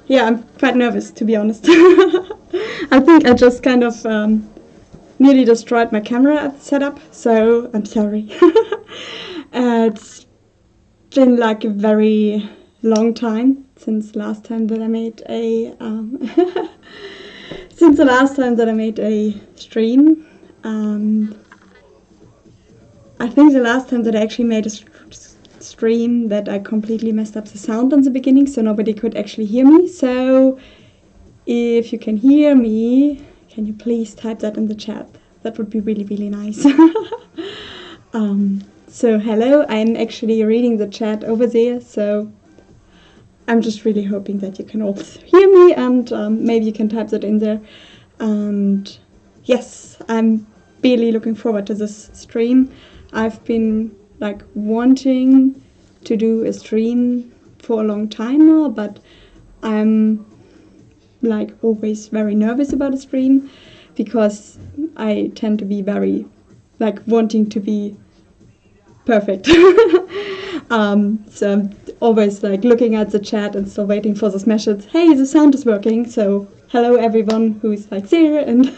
Yeah, I'm quite nervous, to be honest. I think I just kind of nearly destroyed my camera setup, so I'm sorry. It's been like a very long time since last time that I made a since the last time that I made a stream. I think the last time that I actually made a stream that I completely messed up the sound in the beginning, so nobody could actually hear me. So if you can hear me, can you please type that in the chat? That would be really, really nice. So hello, I'm actually reading the chat over there, so I'm just really hoping that you can all hear me, and maybe you can type that in there. And yes, I'm really looking forward to this stream. I've been like wanting to do a stream for a long time now, but I'm like always very nervous about a stream because I tend to be very like wanting to be perfect. So I'm always like looking at the chat and still waiting for this message, hey, the sound is working. So hello everyone who's like there, and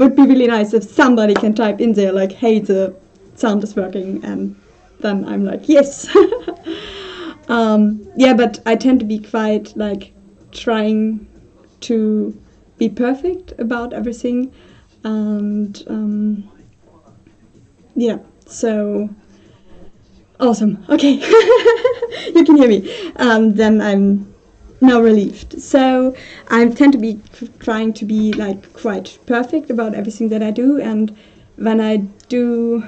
would be really nice if somebody can type in there like, hey, the sound is working, and then I'm like, yes. Yeah, but I tend to be quite like trying to be perfect about everything, and yeah, so awesome. Okay. You can hear me. Then I'm now relieved. So I tend to be trying to be like quite perfect about everything that I do, and when I do,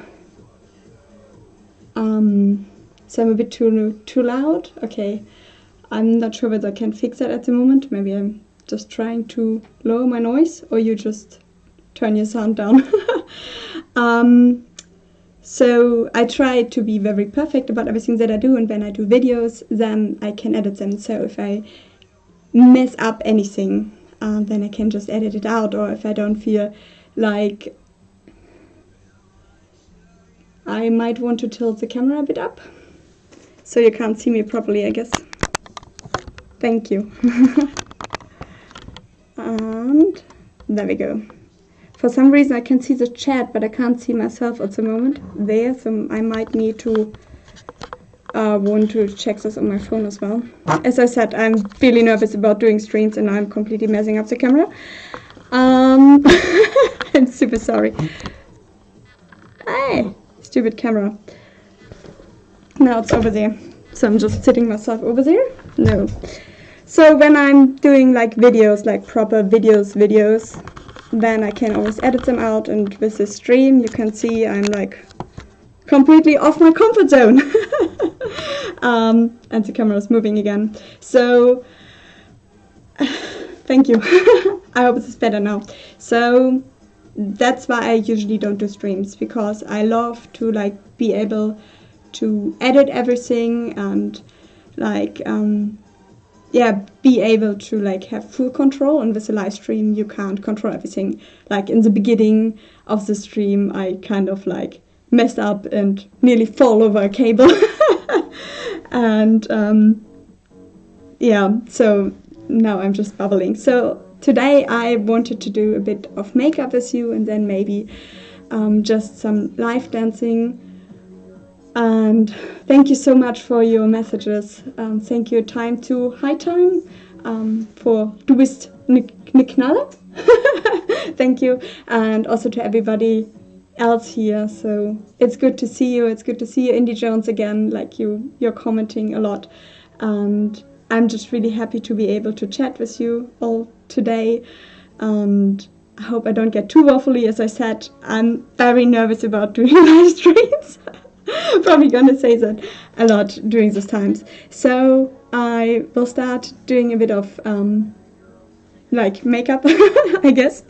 so I'm a bit too loud. Okay, I'm not sure whether I can fix that at the moment. Maybe I'm just trying to lower my noise, or you just turn your sound down. So I try to be very perfect about everything that I do, and when I do videos, then I can edit them. So if I mess up anything, then I can just edit it out, or if I don't feel like I might want to tilt the camera a bit up, so you can't see me properly, I guess. Thank you. And there we go. For some reason I can see the chat, but I can't see myself at the moment there, so I might need to want to check this on my phone as well. As I said, I'm really nervous about doing streams, and I'm completely messing up the camera. I'm super sorry. Hey, stupid camera. Now it's over there, so I'm just sitting myself over there. No. So when I'm doing like videos, like proper videos, then I can always edit them out, and with this stream you can see I'm like completely off my comfort zone. And the camera is moving again, so thank you. I hope this is better now. So that's why I usually don't do streams, because I love to like be able to edit everything and like yeah, be able to like have full control. And with a live stream you can't control everything. Like in the beginning of the stream I kind of like messed up and nearly fall over a cable. And yeah, so now I'm just bubbling. So today I wanted to do a bit of makeup with you, and then maybe just some live dancing. And thank you so much for your messages. Thank you, Time to High Time, for Du bist ne Knalle. Thank you, and also to everybody else here. So it's good to see you. It's good to see you, Indie Jones, again. Like you're commenting a lot, and I'm just really happy to be able to chat with you all today. And I hope I don't get too waffly. As I said, I'm very nervous about doing live streams. Probably gonna say that a lot during these times. So I will start doing a bit of like makeup, I guess.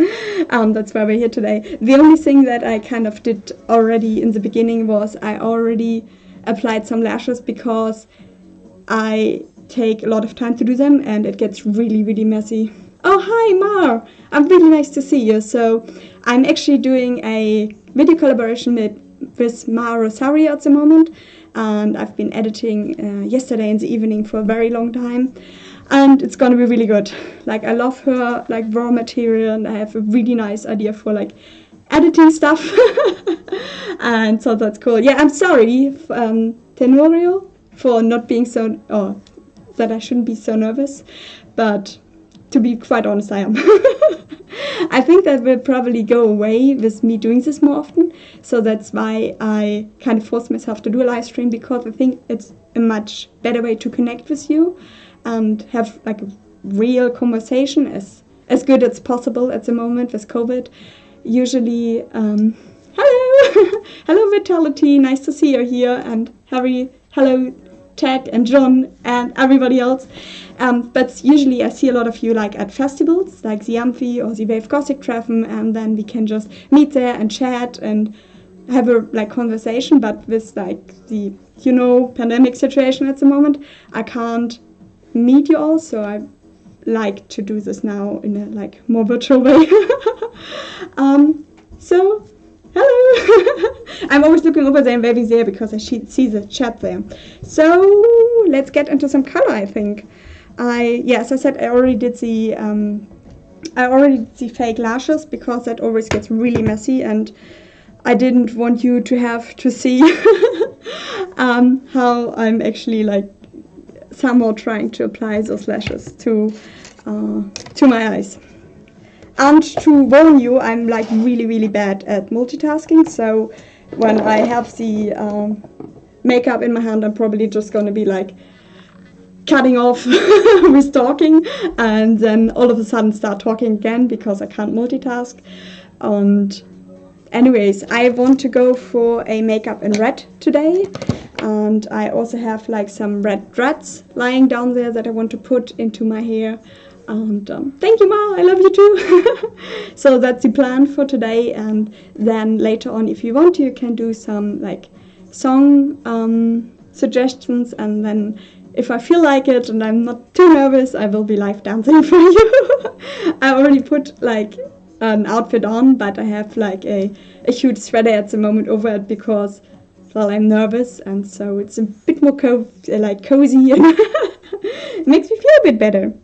That's why we're here today. The only thing that I kind of did already in the beginning was I already applied some lashes, because I take a lot of time to do them and it gets really, really messy. Oh, hi, Mar! I'm really nice to see you. So I'm actually doing a video collaboration with Mar Rosario at the moment, and I've been editing yesterday in the evening for a very long time, and it's gonna be really good. Like, I love her like raw material, and I have a really nice idea for like editing stuff. And so that's cool. Yeah, I'm sorry, Tenorio, for not being so, or that I shouldn't be so nervous, but to be quite honest, I am. I think that will probably go away with me doing this more often, so that's why I kind of force myself to do a live stream, because I think it's a much better way to connect with you and have like a real conversation, as good as possible at the moment with COVID. Usually, hello, hello Vitality, nice to see you here, and Harry, hello Ted and John and everybody else. But usually I see a lot of you like at festivals, like the Amphi or the Wave Gothic Treffen, and then we can just meet there and chat and have a like conversation. But with like the pandemic situation at the moment, I can't meet you all, so I like to do this now in a like more virtual way. So hello. I'm always looking over there and waving there because I see the chat there. So let's get into some color, I think. As I said, I already did the fake lashes, because that always gets really messy, and I didn't want you to have to see how I'm actually like somehow trying to apply those lashes to my eyes. And to warn you, I'm like really bad at multitasking, so when I have the makeup in my hand, I'm probably just going to be like cutting off with talking, and then all of a sudden start talking again because I can't multitask. And anyways, I want to go for a makeup in red today, and I also have like some red dreads lying down there that I want to put into my hair. And thank you, Ma, I love you too. So that's the plan for today, and then later on, if you want to, you can do some like song suggestions, and then if I feel like it and I'm not too nervous, I will be live dancing for you. I already put like an outfit on, but I have like a huge sweater at the moment over it because, well, I'm nervous, and so it's a bit more cozy and it makes me feel a bit better.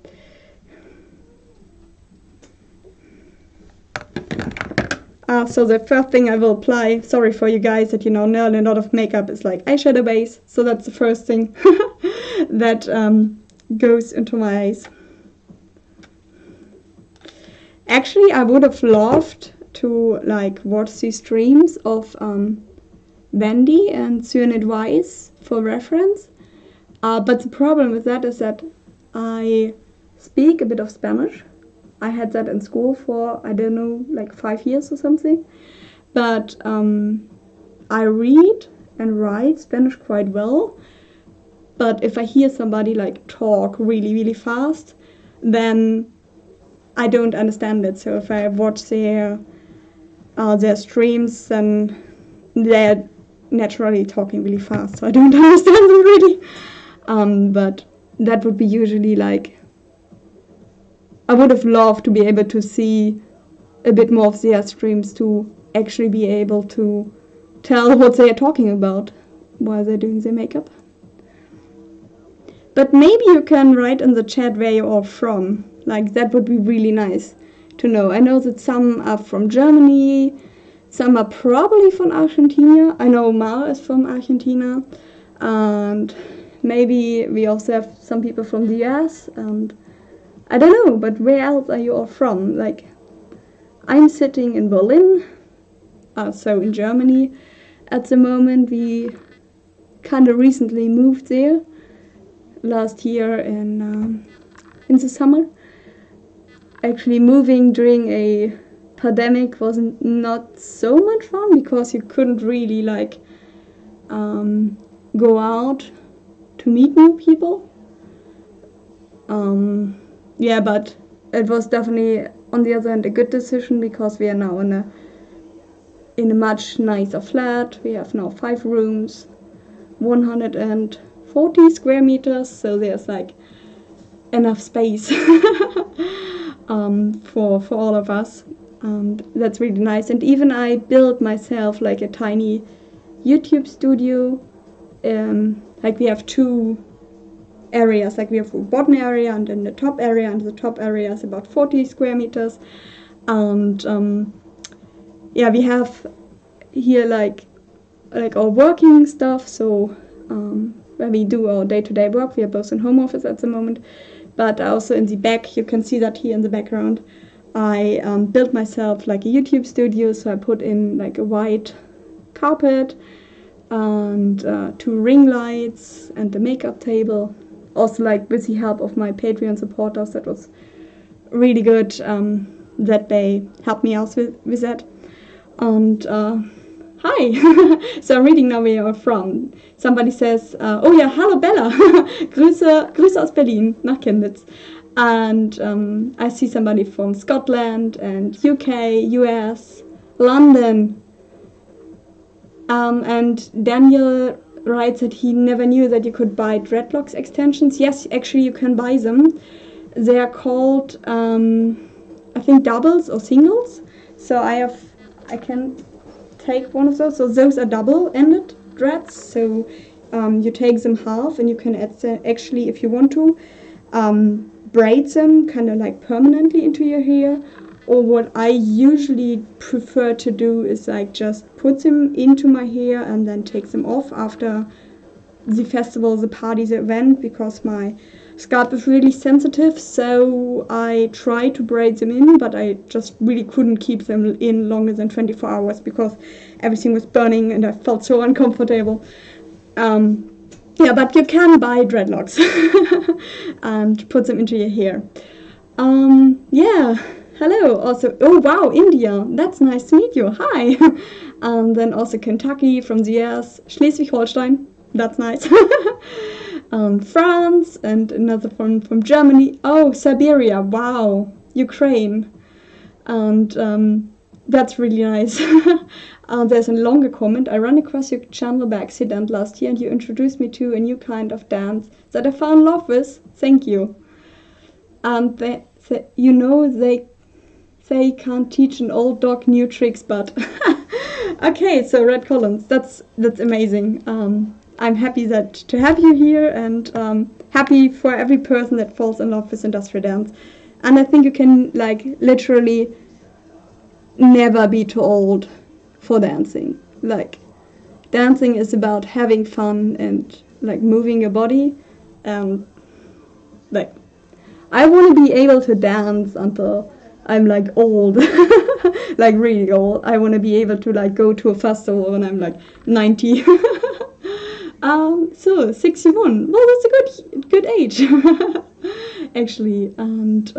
So the first thing I will apply, sorry for you guys that know a lot of makeup is like eyeshadow base, so that's the first thing that goes into my eyes. Actually, I would have loved to like watch the streams of Wendy and Cyanide Weiss for reference, but the problem with that is that I speak a bit of Spanish. I had that in school for, I don't know, like 5 years or something. But I read and write Spanish quite well. But if I hear somebody like talk really fast, then I don't understand it. So if I watch their streams, then they're naturally talking really fast. So I don't understand them really. But that would be usually like, I would have loved to be able to see a bit more of their streams to actually be able to tell what they are talking about while they're doing their makeup. But maybe you can write in the chat where you're all from. Like, that would be really nice to know. I know that some are from Germany, some are probably from Argentina. I know Mar is from Argentina, and maybe we also have some people from the US, and I don't know, but where else are you all from? Like, I'm sitting in Berlin, so in Germany at the moment. We kind of recently moved there last year in the summer. Actually, moving during a pandemic wasn't not so much fun because you couldn't really like go out to meet new people. Yeah, but it was definitely, on the other hand, a good decision because we are now in a much nicer flat. We have now 5 rooms, 140 square meters, so there's like enough space for all of us, and that's really nice. And even I built myself like a tiny YouTube studio like we have two areas, like we have a bottom area and then the top area, and the top area is about 40 square meters. And yeah, we have here like our working stuff, so where we do our day-to-day work. We are both in home office at the moment, but also in the back, you can see that here in the background, I built myself like a YouTube studio, so I put in like a white carpet and 2 ring lights and the makeup table. Also, like with the help of my Patreon supporters, that was really good that they helped me out with that. And hi, so I'm reading now where you're from. Somebody says, oh yeah, hallo Bella, Grüße aus Berlin, nach Chemnitz. And I see somebody from Scotland and UK, US, London. And Daniel writes that he never knew that you could buy dreadlocks extensions. Yes, actually you can buy them. They are called, I think, doubles or singles. So I can take one of those. So those are double-ended dreads. So you take them half, and you can actually, if you want to, braid them kind of like permanently into your hair. Or what I usually prefer to do is like just put them into my hair and then take them off after the festival, the party, the event, because my scalp is really sensitive. So I try to braid them in, but I just really couldn't keep them in longer than 24 hours because everything was burning and I felt so uncomfortable. Yeah, but you can buy dreadlocks and put them into your hair. Yeah. Hello, also, oh wow, India, that's nice to meet you, hi. And then also Kentucky from the US, Schleswig-Holstein, that's nice. France, and another one from Germany, oh, Siberia, wow, Ukraine. And that's really nice. There's a longer comment. I ran across your channel by accident last year and you introduced me to a new kind of dance that I fell in love with, thank you. And you know, they can't teach an old dog new tricks, but okay, so Red Collins, that's amazing. I'm happy to have you here, and happy for every person that falls in love with industrial dance. And I think you can like literally never be too old for dancing. Like, dancing is about having fun and like moving your body. Like, I want to be able to dance until I'm like old, like really old. I want to be able to like go to a festival when I'm like 90. So 61. Well, that's a good age, actually. And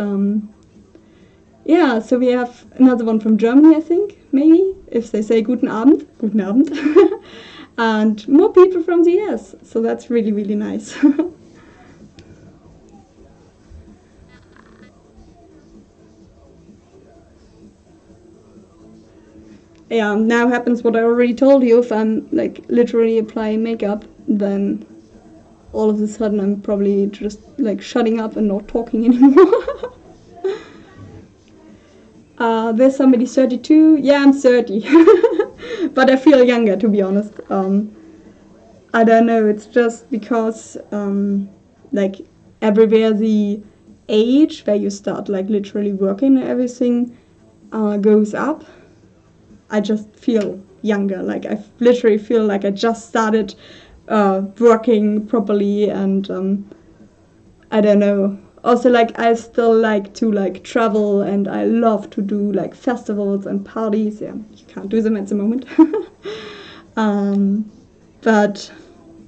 yeah, so we have another one from Germany, I think, maybe, if they say Guten Abend, Guten Abend, and more people from the US. So that's really, really nice. Yeah, now happens what I already told you. If I'm like literally applying makeup, then all of a sudden I'm probably just like shutting up and not talking anymore. There's somebody 32. Yeah, I'm 30. But I feel younger, to be honest. I don't know, it's just because like everywhere the age where you start like literally working and everything goes up. I just feel younger, like I literally feel like I just started working properly, and I don't know. Also, like, I still like to like travel, and I love to do like festivals and parties. Yeah, you can't do them at the moment. But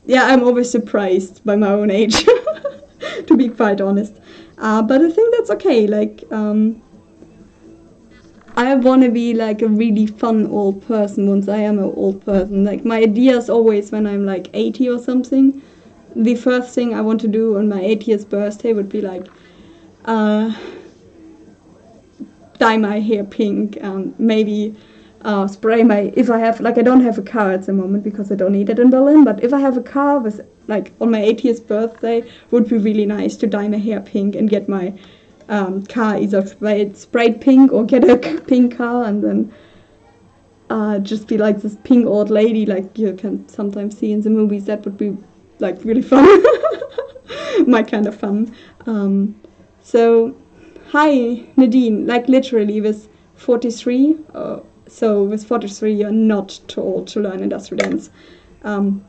yeah, I'm always surprised by my own age, to be quite honest. But I think that's okay. Like, I want to be like a really fun old person once I am an old person. Like, my idea is always when I'm like 80 or something, the first thing I want to do on my 80th birthday would be like dye my hair pink and maybe spray my, if I have, like, I don't have a car at the moment because I don't need it in Berlin, but if I have a car with, like, on my 80th birthday, would be really nice to dye my hair pink and get my car either sprayed pink or get a pink car, and then just be like this pink old lady like you can sometimes see in the movies. That would be like really fun. My kind of fun. So hi Nadine, like literally with 43, so with 43 you're not too old to learn industrial dance.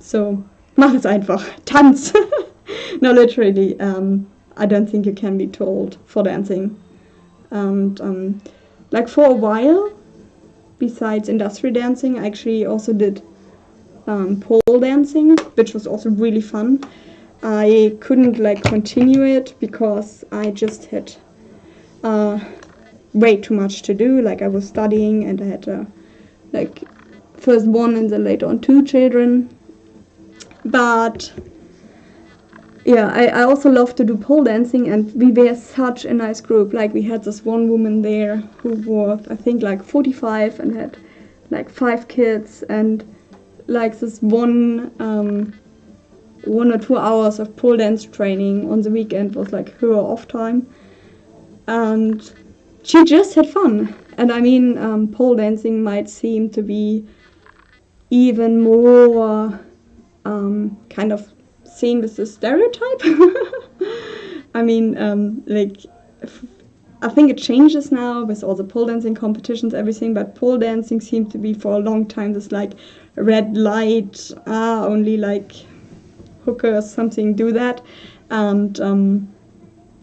So mach es einfach, tanz. No, literally, I don't think you can be too old for dancing. And like for a while, besides industrial dancing, I actually also did pole dancing, which was also really fun. I couldn't like continue it because I just had way too much to do. Like I was studying and I had like first one and then later on 2 children. But yeah, I also love to do pole dancing, and we were such a nice group. Like we had this one woman there who was I think like 45 and had like 5 kids, and like this one or 2 hours of pole dance training on the weekend was like her off time, and she just had fun. And I mean, pole dancing might seem to be even more kind of seen with the stereotype. I mean, like, I think it changes now with all the pole dancing competitions, everything, but pole dancing seemed to be for a long time this like red light, only like hookers something do that, and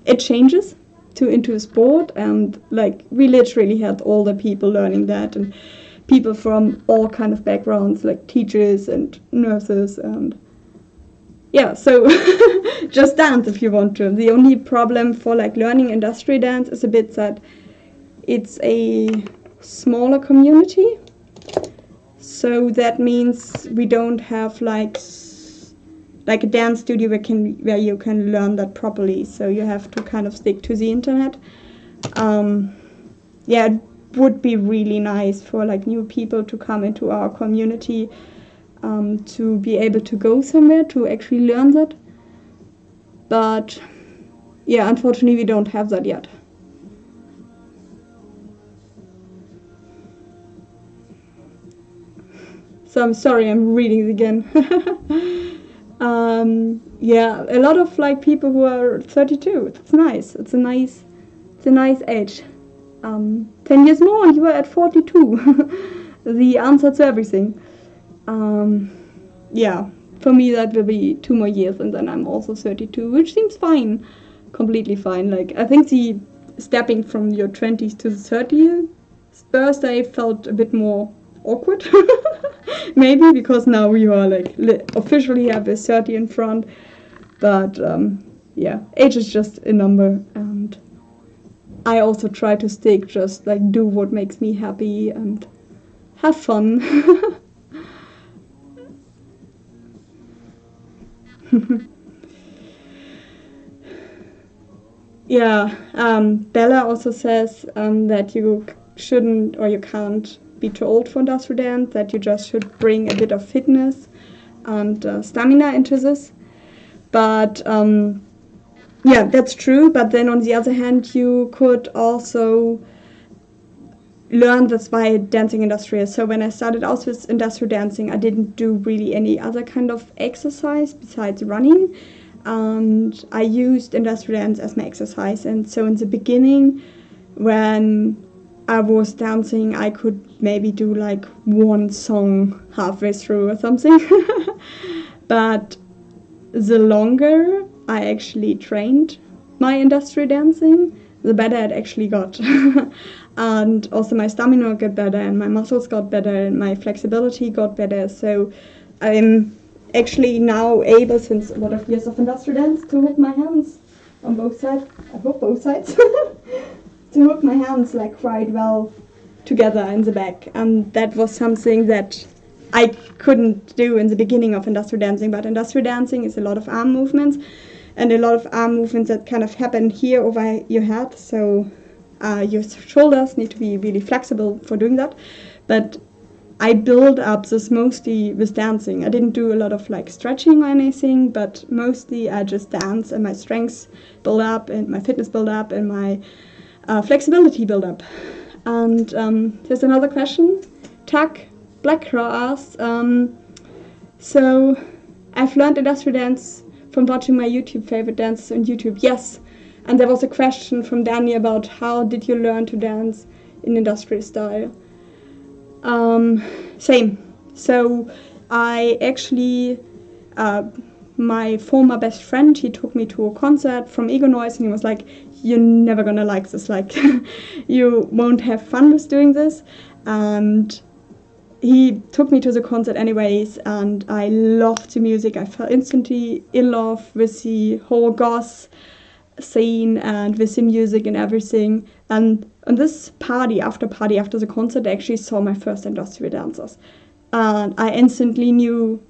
it changes into a sport, and like we literally had all the people learning that, and people from all kind of backgrounds, like teachers and nurses, and yeah, so just dance if you want to. The only problem for like learning industrial dance is a bit that it's a smaller community, so that means we don't have like a dance studio where you can learn that properly, so you have to kind of stick to the internet. Yeah, it would be really nice for like new people to come into our community, to be able to go somewhere to actually learn that. But yeah, unfortunately we don't have that yet. So I'm sorry, I'm reading it again. Yeah, a lot of like people who are 32. It's nice. It's a nice age. 10 years more, you are at 42. The answer to everything. Yeah, for me that will be 2 more years and then I'm also 32, which seems fine, completely fine. Like I think the stepping from your 20s to the 30th birthday felt a bit more awkward. Maybe because now you are like officially have a 30 in front, but yeah, age is just a number, and I also try to stick, just like do what makes me happy and have fun. Yeah, Bella also says that you shouldn't or you can't be too old for industrial dance, that you just should bring a bit of fitness and stamina into this. But yeah, that's true, but then on the other hand you could also learn this by dancing industrial. So when I started out with industrial dancing, I didn't do really any other kind of exercise besides running, and I used industrial dance as my exercise. And so in the beginning, when I was dancing, I could maybe do like one song halfway through or something. But the longer I actually trained my industrial dancing, the better it actually got. And also my stamina got better, and my muscles got better, and my flexibility got better. So I'm actually now able, since a lot of years of industrial dance, to hook my hands on both sides. I hope both sides. To hook my hands like quite well together in the back. And that was something that I couldn't do in the beginning of industrial dancing. But industrial dancing is a lot of arm movements, and a lot of arm movements that kind of happen here over your head. So your shoulders need to be really flexible for doing that. But I build up this mostly with dancing. I didn't do a lot of like stretching or anything, but mostly I just dance, and my strengths build up, and my fitness build up, and my flexibility build up. And there's another question. Tak, Black Crow asked, so I've learned industrial dance from watching my YouTube favorite dancers on YouTube. Yes. And there was a question from Danny about how did you learn to dance in industrial style. Same. So I actually, my former best friend, he took me to a concert from Ego Noise, and he was like, you're never gonna like this, like you won't have fun with doing this. And he took me to the concert anyways, and I loved the music. I fell instantly in love with the whole goth scene and with the music and everything. And on this party after the concert, I actually saw my first industrial dancers, and I instantly knew,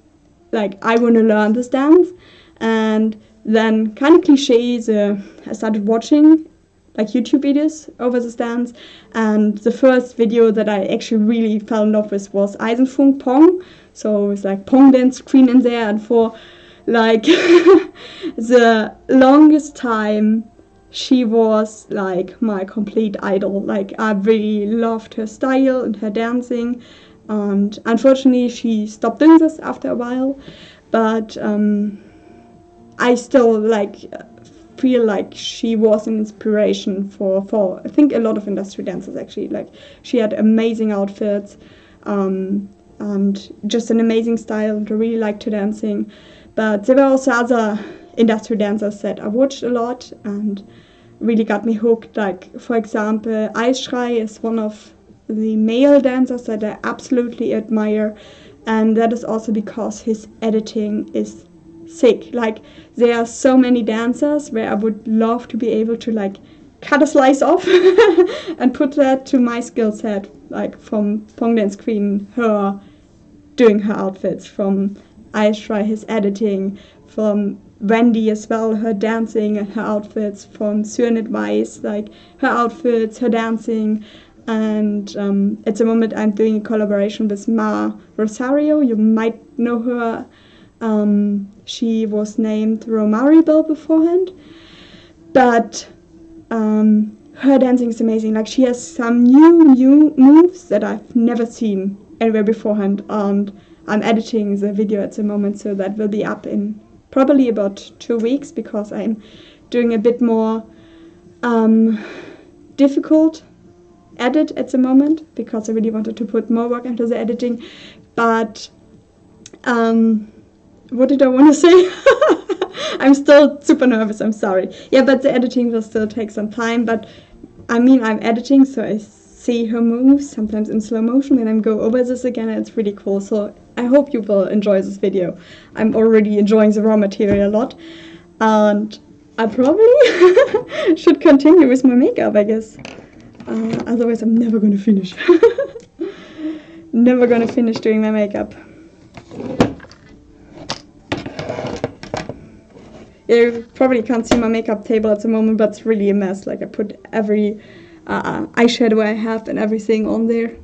like, I want to learn this dance. And then, kind of cliche, I started watching like YouTube videos over this dance, and the first video that I actually really fell in love with was Eisenfunk Pong. So it was like Pong dance screen in there, and for like the longest time she was like my complete idol. Like, I really loved her style and her dancing, and unfortunately she stopped doing this after a while, but I still like feel like she was an inspiration for I think a lot of industrial dancers actually. Like, she had amazing outfits, and just an amazing style, and I really liked her dancing. But there were also other industrial dancers that I watched a lot and really got me hooked. Like, for example, Eisschrei is one of the male dancers that I absolutely admire, and that is also because his editing is sick. Like, there are so many dancers where I would love to be able to like cut a slice off and put that to my skill set, like from Pong Dance Queen, her doing her outfits, from Eisschrei, his editing, from Wendy as well, her dancing and her outfits, from Cyanid Weiss, like her outfits, her dancing. And at the moment I'm doing a collaboration with Ma Rosario. You might know her. She was named Romari Bell beforehand, but her dancing is amazing. Like, she has some new moves that I've never seen anywhere beforehand, and I'm editing the video at the moment, so that will be up in probably about 2 weeks, because I'm doing a bit more difficult edit at the moment, because I really wanted to put more work into the editing. But what did I want to say? I'm still super nervous, I'm sorry. Yeah, but the editing will still take some time, but I mean, I'm editing, so I see her moves, sometimes in slow motion, and then go over this again, and it's really cool. So I hope you will enjoy this video. I'm already enjoying the raw material a lot, and I probably should continue with my makeup, I guess. Otherwise I'm never gonna finish. Never gonna finish doing my makeup. You probably can't see my makeup table at the moment, but it's really a mess. Like, I put every eyeshadow I have and everything on there.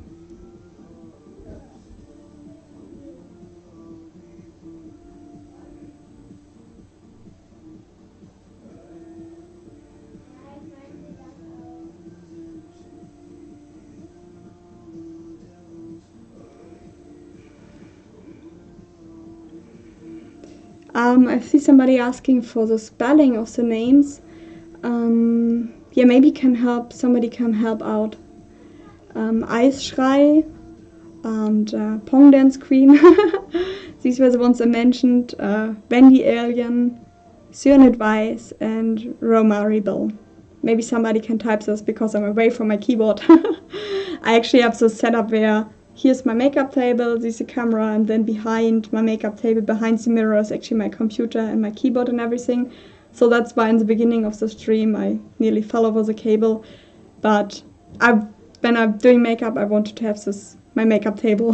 I see somebody asking for the spelling of the names. Yeah, maybe somebody can help out. Eisschrei and Pong Dance Queen. These were the ones I mentioned. Wendy Alien, Cyanid Weiss, and Romari Bell. Maybe somebody can type this, because I'm away from my keyboard. I actually have this setup where here's my makeup table, there's a camera, and then behind my makeup table, behind the mirror, is actually my computer and my keyboard and everything. So that's why in the beginning of the stream I nearly fell over the cable. But when I'm doing makeup, I wanted to have my makeup table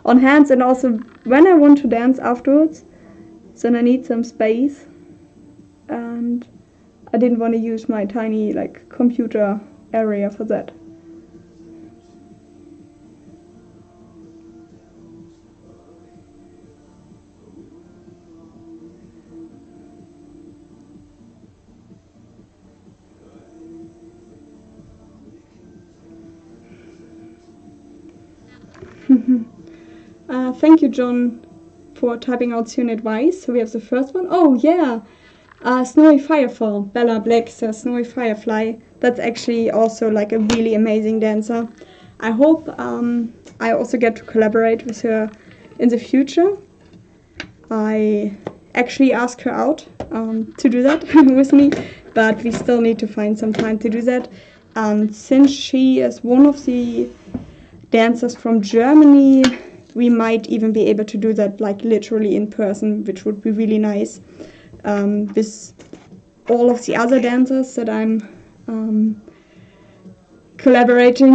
on hands, and also when I want to dance afterwards, then I need some space, and I didn't want to use my tiny like computer area for that. thank you, John, for typing out Ciwana advice. So we have the first one. Oh, yeah. Snowy Firefall. Bella Black says Snowy Firefly. That's actually also like a really amazing dancer. I hope I also get to collaborate with her in the future. I actually asked her out to do that with me, but we still need to find some time to do that. And since she is one of the dancers from Germany, we might even be able to do that like literally in person, which would be really nice. With all of the other dancers that I'm collaborating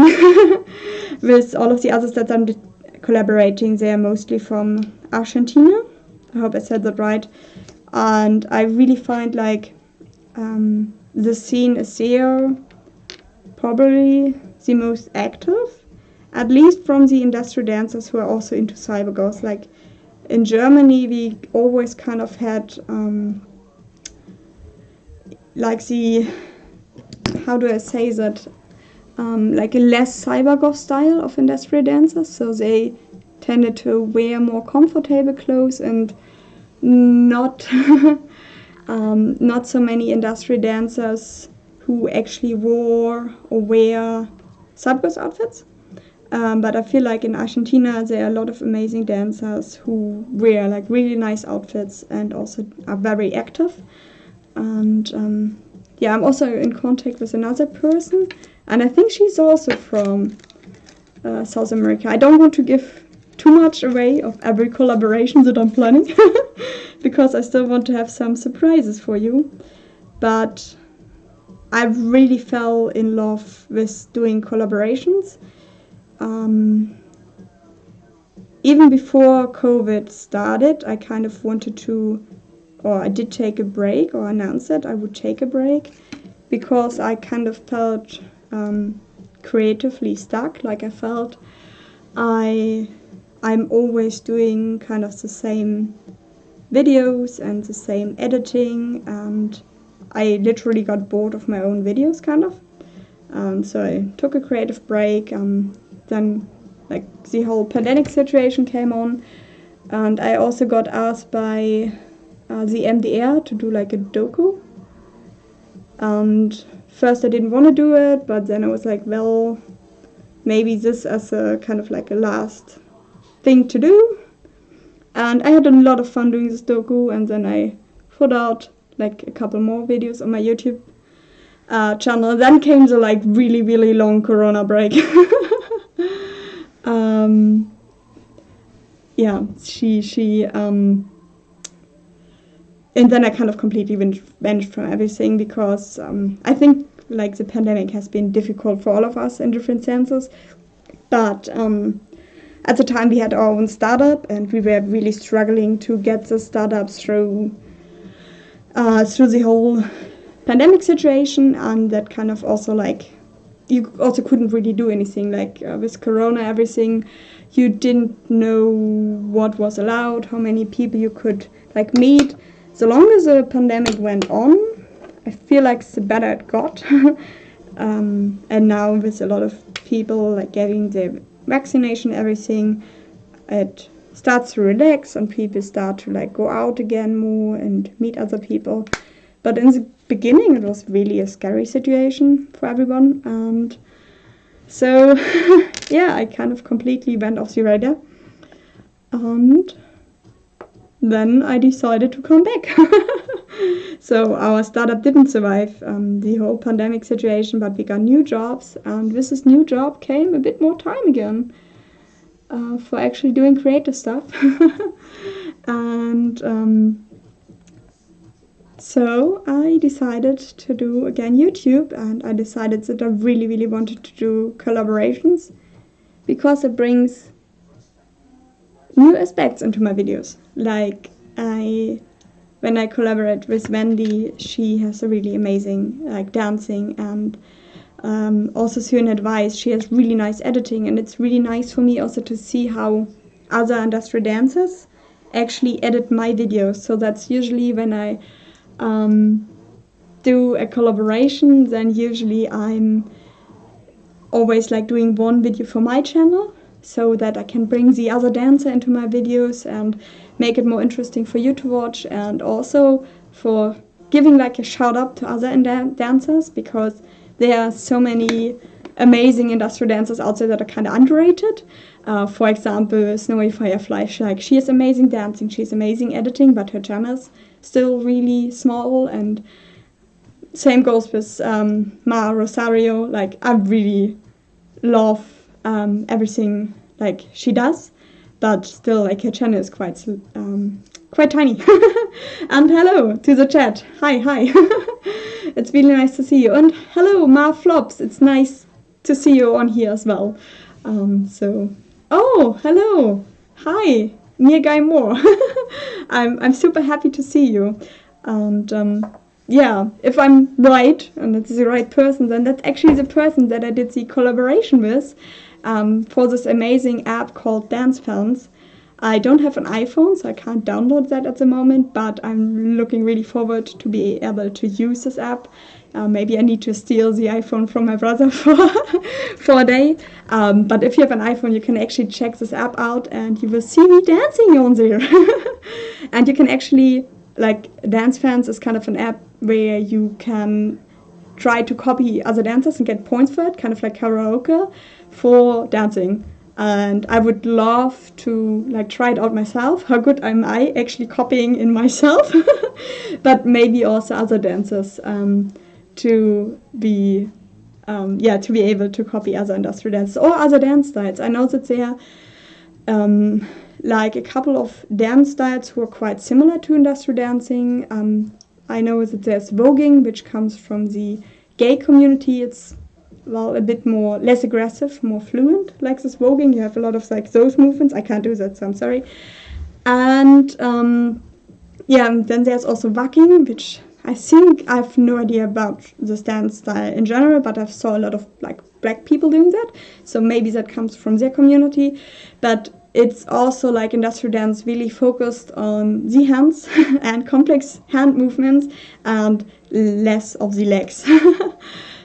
with, all of the others that I'm collaborating, they are mostly from Argentina. I hope I said that right. And I really find like the scene is there probably the most active, at least from the industrial dancers who are also into cyberghosts. Like in Germany, we always kind of had like the, how do I say that, like a less cybergoth style of industrial dancers. So they tended to wear more comfortable clothes and not not so many industrial dancers who actually wore or wear cybergoth outfits. But I feel like in Argentina there are a lot of amazing dancers who wear like really nice outfits and also are very active. And yeah, I'm also in contact with another person, and I think she's also from South America. I don't want to give too much away of every collaboration that I'm planning because I still want to have some surprises for you. But I really fell in love with doing collaborations. Even before COVID started, I kind of wanted to, or I did take a break, or announced that I would take a break, because I kind of felt creatively stuck. Like I felt I'm always doing kind of the same videos and the same editing, and I literally got bored of my own videos, kind of. So I took a creative break. Then like the whole pandemic situation came on, and I also got asked by the MDR to do like a doku. And first I didn't want to do it, but then I was like, well, maybe this as a kind of like a last thing to do. And I had a lot of fun doing this doku, and then I put out like a couple more videos on my YouTube channel. Then came the like really, really long Corona break. Yeah, she and then I kind of completely vanished from everything, because I think like the pandemic has been difficult for all of us in different senses. But at the time we had our own startup, and we were really struggling to get the startup through the whole pandemic situation, and that kind of also like you also couldn't really do anything, like with Corona, everything, you didn't know what was allowed, how many people you could like meet. The longer the pandemic went on, I feel like the better it got. And now with a lot of people like getting the vaccination, everything, it starts to relax and people start to like go out again more and meet other people. But in the beginning it was really a scary situation for everyone, and so yeah, I kind of completely went off the radar, and then I decided to come back. So our startup didn't survive the whole pandemic situation, but we got new jobs, and with this new job came a bit more time again for actually doing creative stuff. And so I decided to do again YouTube, and I decided that I really, really wanted to do collaborations, because it brings new aspects into my videos. Like when I collaborate with Wendy, she has a really amazing like dancing, and also Ciwana advice, she has really nice editing, and it's really nice for me also to see how other industrial dancers actually edit my videos. So that's usually when I do a collaboration, then usually I'm always like doing one video for my channel, so that I can bring the other dancer into my videos and make it more interesting for you to watch, and also for giving like a shout out to other dancers, because there are so many amazing industrial dancers out there that are kind of underrated. For example, Snowy Firefly, like she is amazing dancing, she's amazing editing, but her channel is still really small. And same goes with Ma Rosario. Like I really love everything like she does, but still like her channel is quite tiny. And hello to the chat. Hi. It's really nice to see you. And hello Ma Flops, it's nice to see you on here as well. Oh, hello. Hi, Mia Guy Moore. I'm super happy to see you. And yeah, if I'm right, and it's the right person, then that's actually the person that I did the collaboration with for this amazing app called Dance Fans. I don't have an iPhone, so I can't download that at the moment, but I'm looking really forward to be able to use this app. Maybe I need to steal the iPhone from my brother for a day. But if you have an iPhone, you can actually check this app out and you will see me dancing on there. And you can actually, like, Dance Fans is kind of an app where you can try to copy other dancers and get points for it, kind of like karaoke for dancing. And I would love to like try it out myself. How good am I actually copying in myself? But maybe also other dancers to be able to copy other industrial dances or other dance styles. I know that there are like a couple of dance styles who are quite similar to industrial dancing. I know that there's voguing, which comes from the gay community. It's a bit more less aggressive, more fluent, like this voguing. You have a lot of like those movements. I can't do that, so I'm sorry. And then there's also wacking, which I think I have no idea about this dance style in general, but I saw a lot of like black people doing that, so maybe that comes from their community. But it's also like industrial dance really focused on the hands and complex hand movements and less of the legs.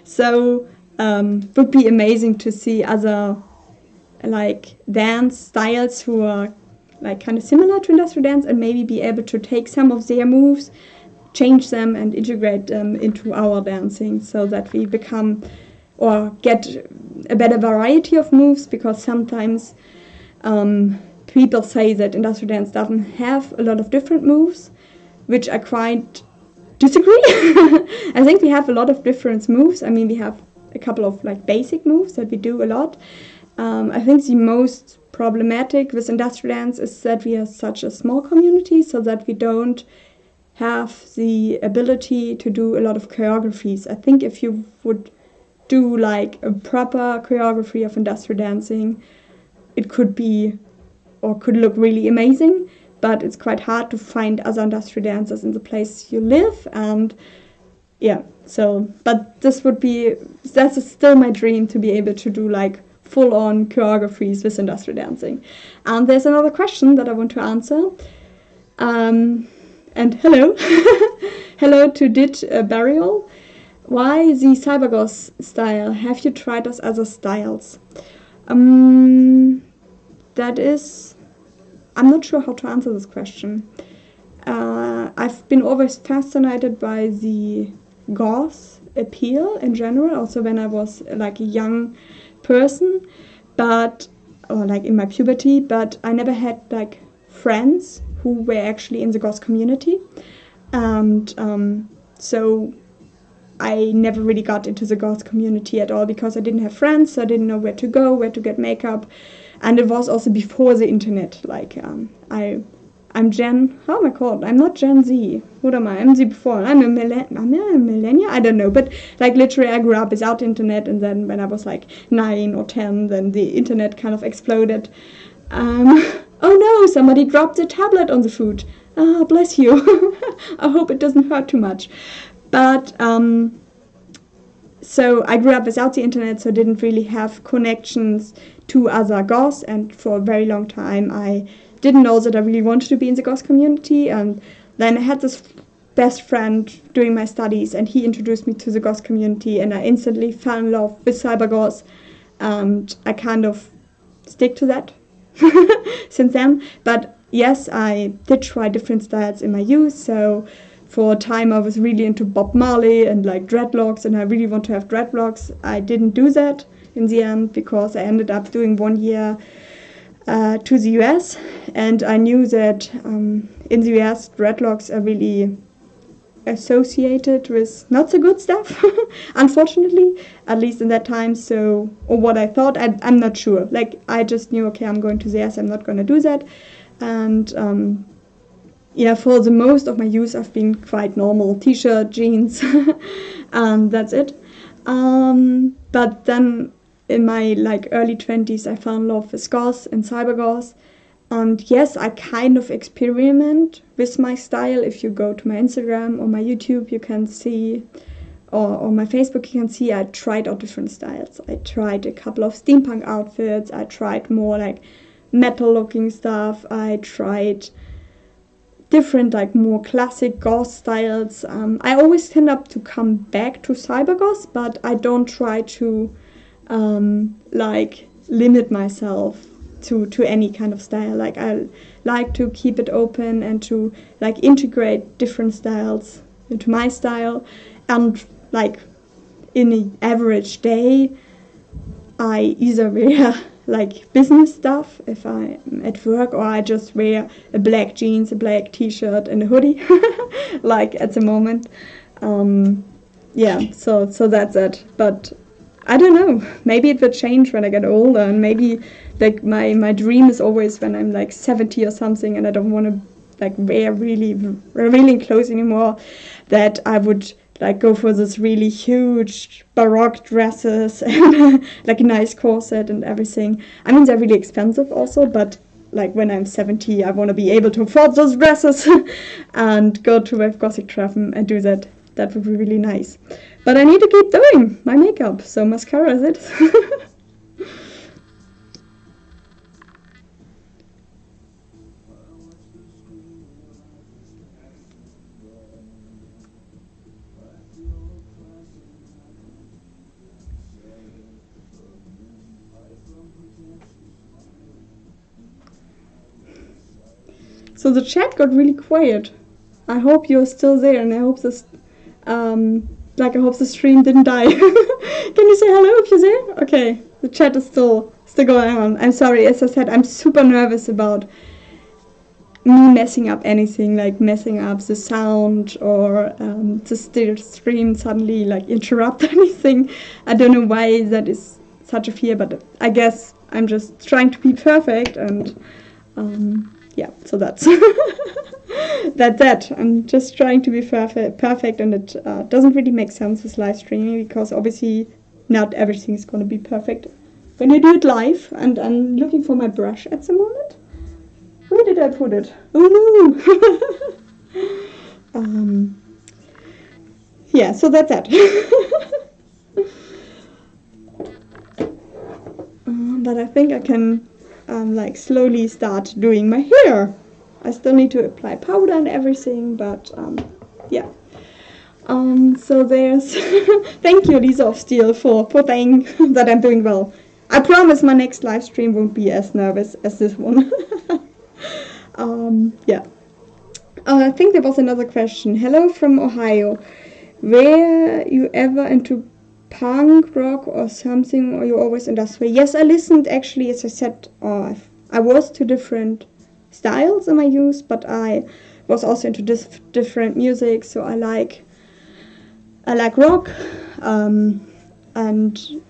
So would be amazing to see other like dance styles who are like kind of similar to industrial dance and maybe be able to take some of their moves, change them and integrate them into our dancing, so that we become or get a better variety of moves, because sometimes people say that industrial dance doesn't have a lot of different moves, which I quite disagree. I think we have a lot of different moves. I mean, we have a couple of like basic moves that we do a lot. I think the most problematic with industrial dance is that we are such a small community, so that we don't have the ability to do a lot of choreographies. I think if you would do like a proper choreography of industrial dancing, it could be or could look really amazing, but it's quite hard to find other industrial dancers in the place you live. And yeah, so but that's still my dream, to be able to do like full-on choreographies with industrial dancing. And there's another question that I want to answer. And hello, hello to Dit Burial. Why the Cybergos style? Have you tried those other styles? That is, I'm not sure how to answer this question. I've been always fascinated by the goth appeal in general, also when I was like a young person, or like in my puberty, but I never had like friends who were actually in the goth community, and so I never really got into the goth community at all, because I didn't have friends, so I didn't know where to go, where to get makeup, and it was also before the internet. Like I'm Gen, how am I called? I'm not Gen Z. What am I? I'm Z before. I'm a millennial? I don't know. But like literally I grew up without internet, and then when I was like 9 or 10, then the internet kind of exploded. Oh no, somebody dropped the tablet on the food. Ah, bless you. I hope it doesn't hurt too much. But so I grew up without the internet, so I didn't really have connections to other goths, and for a very long time I didn't know that I really wanted to be in the goth community. And then I had this best friend during my studies, and he introduced me to the goth community, and I instantly fell in love with cybergoths, and I kind of stick to that since then. But yes, I did try different styles in my youth. So for a time I was really into Bob Marley and like dreadlocks, and I really want to have dreadlocks. I didn't do that in the end because I ended up doing 1 year to the US, and I knew that in the US dreadlocks are really associated with not so good stuff, unfortunately, at least in that time. So, or what I thought, I'm not sure. Like, I just knew, okay, I'm going to the US, I'm not going to do that. And yeah, for the most of my youth, I've been quite normal, t-shirt, jeans, and that's it. But then in my like early 20s, I found love with goth and cybergoth. And yes, I kind of experiment with my style. If you go to my Instagram or my YouTube, you can see, or my Facebook, you can see I tried out different styles. I tried a couple of steampunk outfits. I tried more like metal looking stuff. I tried different, like more classic goth styles. I always tend up to come back to cybergoth, but I don't try to like limit myself to any kind of style. Like, I like to keep it open and to like integrate different styles into my style. And like in an average day, I either wear like business stuff if I'm at work, or I just wear a black jeans, a black t-shirt and a hoodie like at the moment. Yeah, so that's it. But I don't know, maybe it will change when I get older, and maybe like my dream is always when I'm like 70 or something and I don't want to like wear really revealing clothes anymore, that I would like go for this really huge baroque dresses and like a nice corset and everything. I mean, they're really expensive also, but like when I'm 70, I want to be able to afford those dresses and go to Wave Gothic Treffen and do that. That would be really nice. But I need to keep doing my makeup, so mascara is it. So the chat got really quiet. I hope you're still there, and I hope this, I hope the stream didn't die. Can you say hello if you're there? Okay, the chat is still going on. I'm sorry, as I said, I'm super nervous about me messing up anything, like messing up the sound or the stream suddenly like interrupt anything. I don't know why that is such a fear, but I guess I'm just trying to be perfect, and yeah, so that's that's that. I'm just trying to be perfect, and it doesn't really make sense with live streaming, because obviously not everything is going to be perfect when you do it live. And I'm looking for my brush at the moment. Where did I put it? Oh no! Yeah, so that's that. But I think I can like slowly start doing my hair. I still need to apply powder and everything, but yeah. So there's thank you, Lisa of Steel, for saying that I'm doing well. I promise my next live stream won't be as nervous as this one. Yeah. I think there was another question. Hello from Ohio. Were you ever into punk rock or something, or you always industrial? Yes, I listened, actually, as I said, I was to different styles in my youth, but I was also into different music. So I like rock, and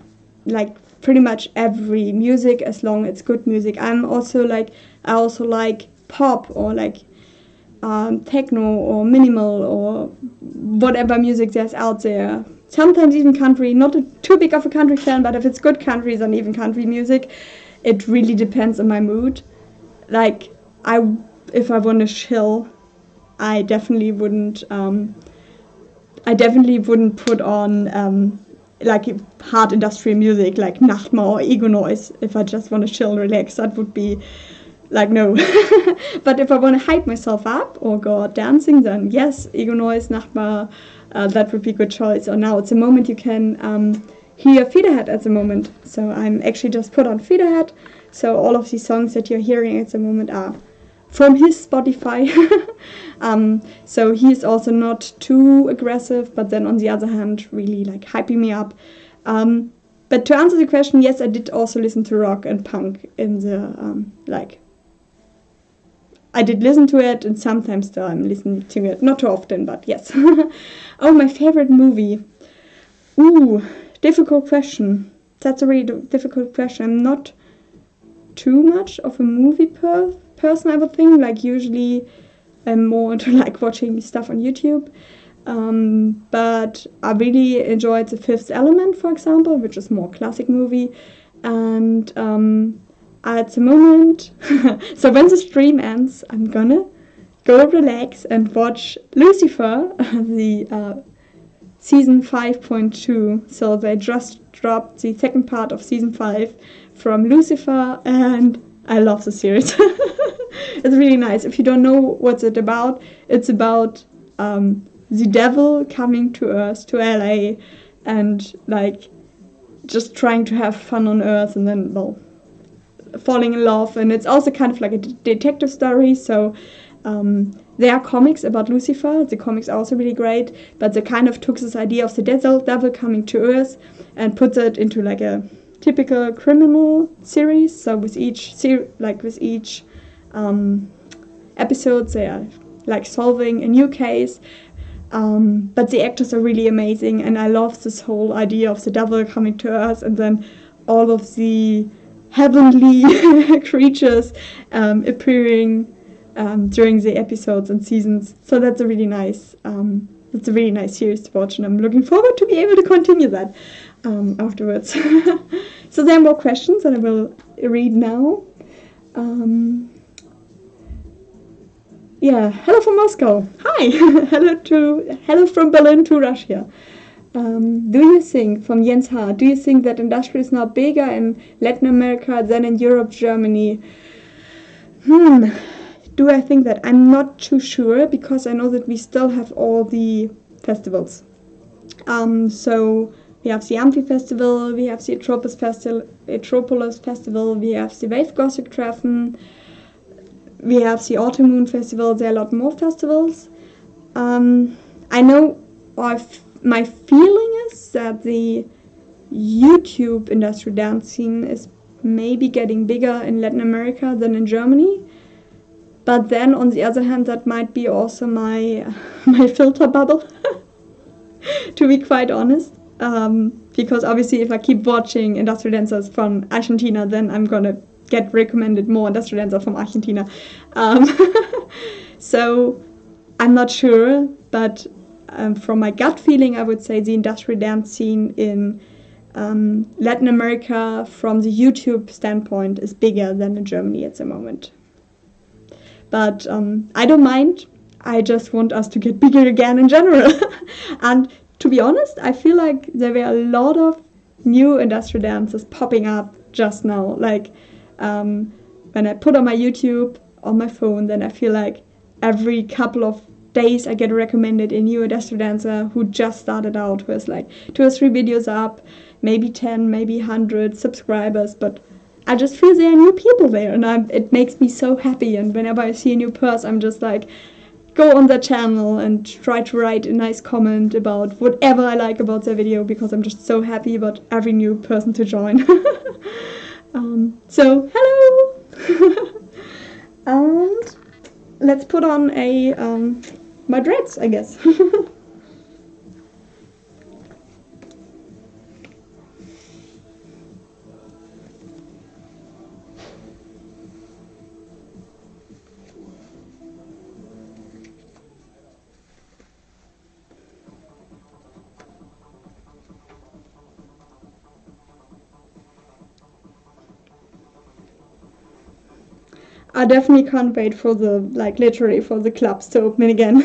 like pretty much every music as long as it's good music. I also like pop, or like techno or minimal or whatever music there's out there. Sometimes even country. Not too big of a country fan, but if it's good country, then even country music. It really depends on my mood. Like, if I want to chill, I definitely wouldn't put on like hard industrial music like Nachtma or Ego Noise. If I just want to chill and relax, that would be like, no. But if I want to hype myself up or go out dancing, then yes, Ego Noise, Nachtma, that would be a good choice. Or now at the moment you can hear Feederhead at the moment. So I'm actually just put on Feederhead. So all of these songs that you're hearing at the moment are from his Spotify. So he's also not too aggressive, but then on the other hand, really like hyping me up. But to answer the question, yes, I did also listen to rock and punk in the I did listen to it, and sometimes still I'm listening to it. Not too often, but yes. Oh, my favorite movie. Ooh, difficult question. That's a really difficult question. I'm not too much of a movie person, I would think. Like, usually I'm more into like watching stuff on YouTube. But I really enjoyed The Fifth Element, for example, which is more classic movie. And at the moment, so when the stream ends, I'm gonna go relax and watch Lucifer, the season 5.2. So they just dropped the second part of season 5 from Lucifer, and I love the series. It's really nice. If you don't know what's it about, it's about the devil coming to Earth, to LA, and like just trying to have fun on Earth, and then, well, falling in love. And it's also kind of like a detective story. So there are comics about Lucifer. The comics are also really great, but they kind of took this idea of the devil coming to Earth and put it into like a typical criminal series. So with each episode, they are like solving a new case. But the actors are really amazing, and I love this whole idea of the devil coming to Earth, and then all of the heavenly creatures appearing during the episodes and seasons. So that's a really nice series to watch, and I'm looking forward to be able to continue that afterwards. So there are more questions that I will read now. Yeah, hello from Moscow. Hi. hello from Berlin to Russia. Do you think, from Jens H., do you think that industry is now bigger in Latin America than in Europe, Germany? Do I think that? I'm not too sure, because I know that we still have all the festivals. So we have the Amphi Festival, we have the Etropolis Festival, we have the Wave Gothic Treffen, we have the Autumn Moon Festival. There are a lot more festivals. I know, my feeling is that the YouTube industrial dance scene is maybe getting bigger in Latin America than in Germany. But then, on the other hand, that might be also my filter bubble, to be quite honest. Because obviously, if I keep watching industrial dancers from Argentina, then I'm gonna get recommended more industrial dancers from Argentina. So I'm not sure, but from my gut feeling, I would say the industrial dance scene in Latin America, from the YouTube standpoint, is bigger than in Germany at the moment. But I don't mind. I just want us to get bigger again in general. And to be honest, I feel like there were a lot of new industrial dances popping up just now. Like when I put on my YouTube on my phone, then I feel like every couple of days I get recommended a new industrial dancer who just started out with like 2 or 3 videos up, maybe 10, maybe 100 subscribers, but I just feel there are new people there, and it makes me so happy. And whenever I see a new person, I'm just like, go on their channel and try to write a nice comment about whatever I like about their video, because I'm just so happy about every new person to join. So hello. And let's put on my dreads, I guess. I definitely can't wait for literally for the clubs to open again.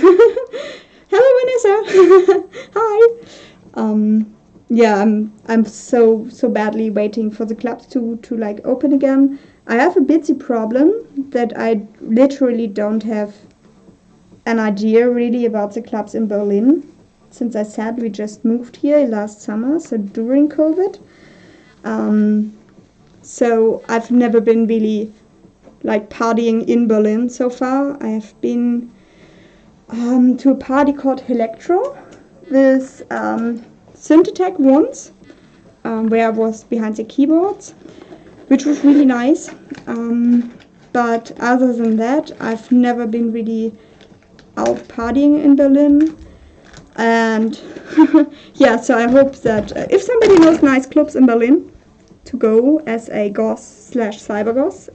Hello, Vanessa. Hi. Yeah, I'm so badly waiting for the clubs to open again. I have a busy problem that I literally don't have an idea really about the clubs in Berlin, since I said we just moved here last summer, so during COVID. So I've never been really like partying in Berlin so far. I have been to a party called Electro with Synthetech once, where I was behind the keyboards, which was really nice. But other than that, I've never been really out partying in Berlin. And yeah, so I hope that if somebody knows nice clubs in Berlin to go as a goth/cybergoth,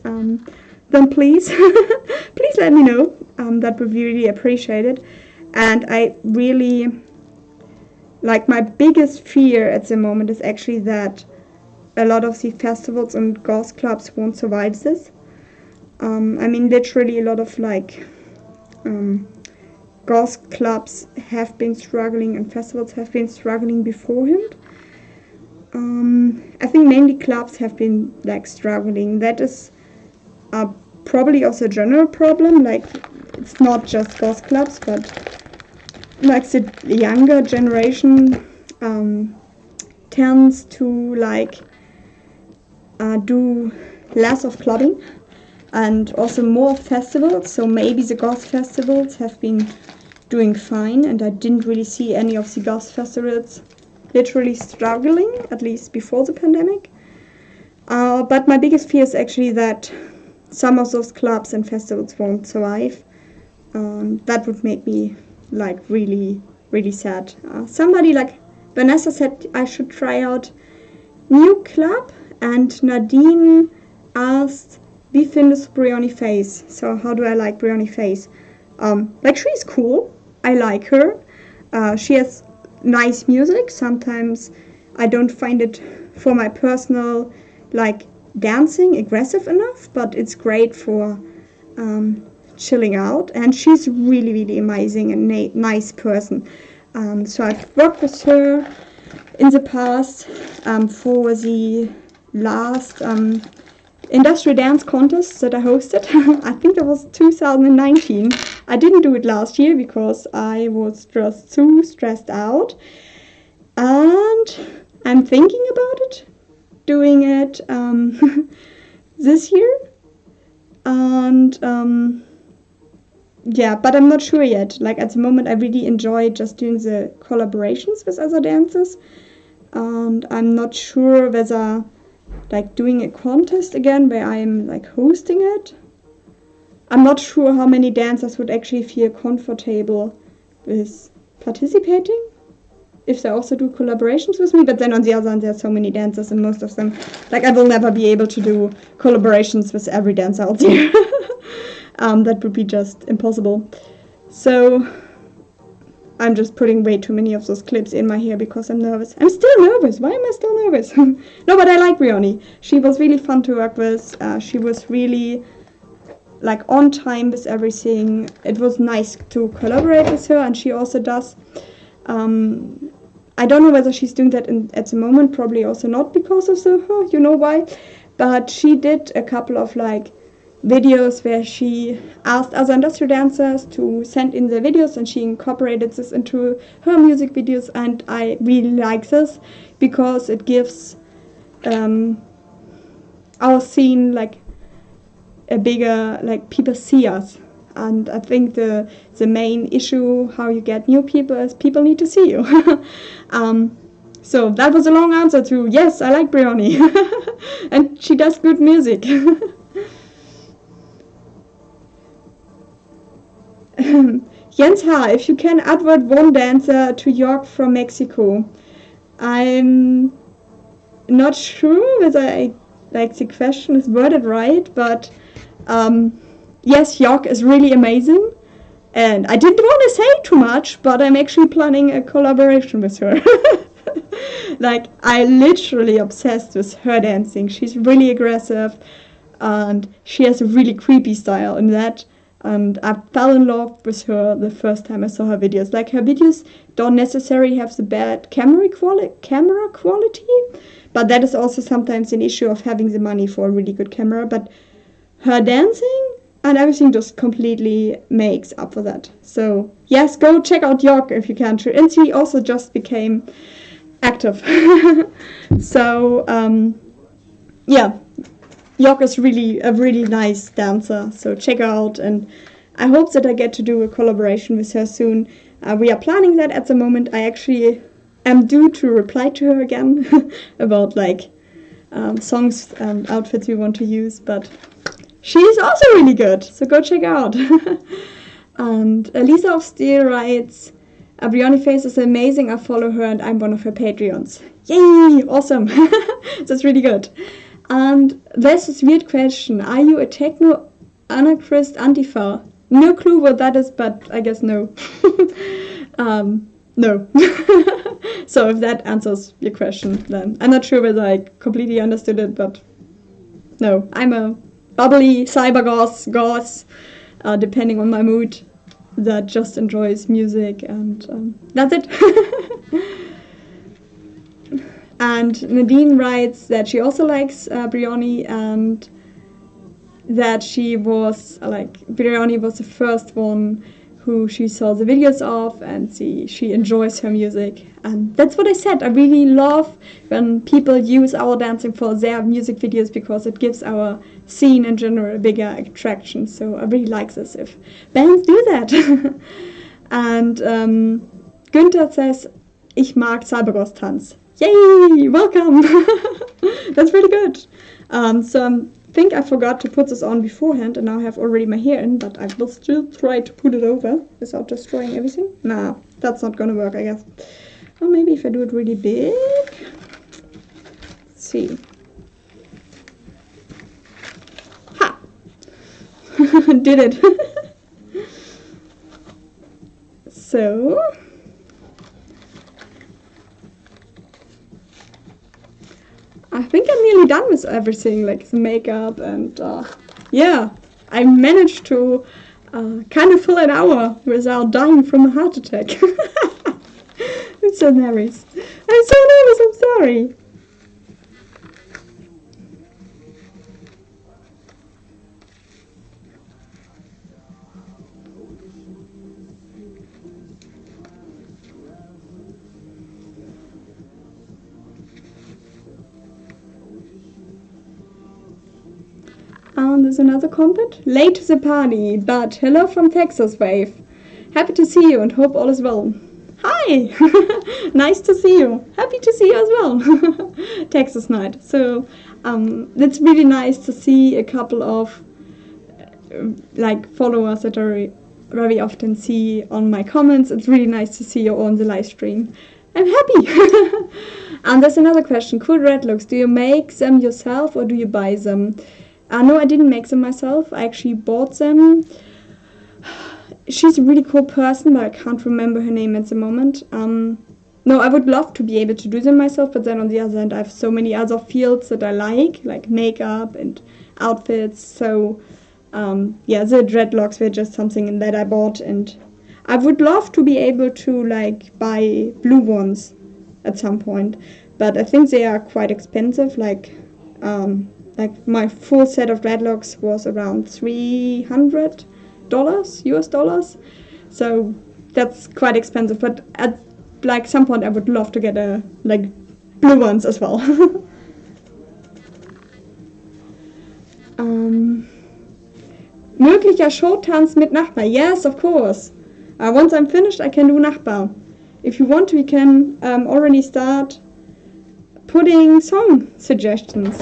then please, please let me know. That would be really appreciated. And I really, like, my biggest fear at the moment is actually that a lot of the festivals and goth clubs won't survive this. I mean, literally a lot of like goth clubs have been struggling and festivals have been struggling beforehand. I think mainly clubs have been like struggling. That is probably also a general problem. Like, it's not just goth clubs, but like the younger generation tends to like do less of clubbing and also more festivals. So maybe the goth festivals have been doing fine, and I didn't really see any of the goth festivals literally struggling, at least before the pandemic. But my biggest fear is actually that some of those clubs and festivals won't survive. That would make me like really, really sad. Somebody like Vanessa said I should try out new club, and Nadine asked, wie findest du Brioni Face? So how do I like Brioni Face? Like, she's cool. I like her. She has nice music. Sometimes I don't find it for my personal like dancing aggressive enough, but it's great for chilling out, and she's really, really amazing and nice person. So I've worked with her in the past for the last industrial dance contest that I hosted. I think that was 2019. I didn't do it last year because I was just too stressed out, and I'm thinking about it, doing it this year, and yeah, but I'm not sure yet. Like, at the moment I really enjoy just doing the collaborations with other dancers, and I'm not sure whether like doing a contest again where I'm like hosting it. I'm not sure how many dancers would actually feel comfortable with participating if they also do collaborations with me. But then on the other hand, there are so many dancers, and most of them, like, I will never be able to do collaborations with every dancer out there. That would be just impossible. So I'm just putting way too many of those clips in my hair because I'm nervous. I'm still nervous. Why am I still nervous? No, but I like Brioni. She was really fun to work with. She was really like on time with everything. It was nice to collaborate with her, and she also does. I don't know whether she's doing that at the moment. Probably also not because of the, you know why. But she did a couple of like videos where she asked other industrial dancers to send in their videos, and she incorporated this into her music videos, and I really like this because it gives our scene like a bigger, like, people see us. And I think the main issue how you get new people is people need to see you. So that was a long answer to yes, I like Brioni. And she does good music. Jens H., if you can upvote one dancer to York from Mexico. I'm not sure whether the question is worded right, but yes, York is really amazing, and I didn't want to say too much, but I'm actually planning a collaboration with her. Like, I literally obsessed with her dancing. She's really aggressive, and she has a really creepy style in that. And I fell in love with her the first time I saw her videos. Like, her videos don't necessarily have the bad camera quality, but that is also sometimes an issue of having the money for a really good camera. But her dancing and everything just completely makes up for that. So yes, go check out York if you can. And she also just became active. So yeah, Yok is really a really nice dancer, so check her out, and I hope that I get to do a collaboration with her soon. We are planning that at the moment. I actually am due to reply to her again about like songs and outfits we want to use, but she is also really good, so go check her out. And Lisa of Steel writes, Brioni Face is amazing, I follow her and I'm one of her Patreons. Yay! Awesome! That's really good. And there's this weird question, are you a techno anarchist Antifa? No clue what that is, but I guess no. No. So if that answers your question, then I'm not sure whether I completely understood it, but no. I'm a bubbly cyber goth, depending on my mood, that just enjoys music, and that's it. And Nadine writes that she also likes Brioni, and that she was Brioni was the first one who she saw the videos of, and she enjoys her music. And that's what I said, I really love when people use our dancing for their music videos, because it gives our scene in general a bigger attraction. So I really like this if bands do that. And Günther says, ich mag Cyberghost-Tanz. Yay! Welcome! That's really good. So I think I forgot to put this on beforehand, and now I have already my hair in, but I will still try to put it over without destroying everything. Nah, that's not gonna work, I guess. Or maybe if I do it really big. Let's see. Ha! Did it. So I think I'm nearly done with everything, like the makeup, and yeah, I managed to kind of fill an hour without dying from a heart attack. I'm so nervous. I'm sorry. There's another comment. Late to the party, but hello from Texas, Wave. Happy to see you and hope all is well. Hi! Nice to see you. Happy to see you as well. Texas night. So it's really nice to see a couple of like followers that I very often see on my comments. It's really nice to see you all on the live stream. I'm happy. And there's another question. Cool dreadlocks. Do you make them yourself or do you buy them? No, I didn't make them myself. I actually bought them. She's a really cool person, but I can't remember her name at the moment. No, I would love to be able to do them myself, but then on the other hand, I have so many other fields that I like makeup and outfits. So, yeah, the dreadlocks were just something that I bought, and I would love to be able to like buy blue ones at some point, but I think they are quite expensive. Like my full set of dreadlocks was around $300 US dollars, so that's quite expensive. But at like some point, I would love to get like blue ones as well. Möglicher Showtanz mit Nachbar. Yes, of course. Once I'm finished, I can do Nachbar. If you want, we can already start putting song suggestions.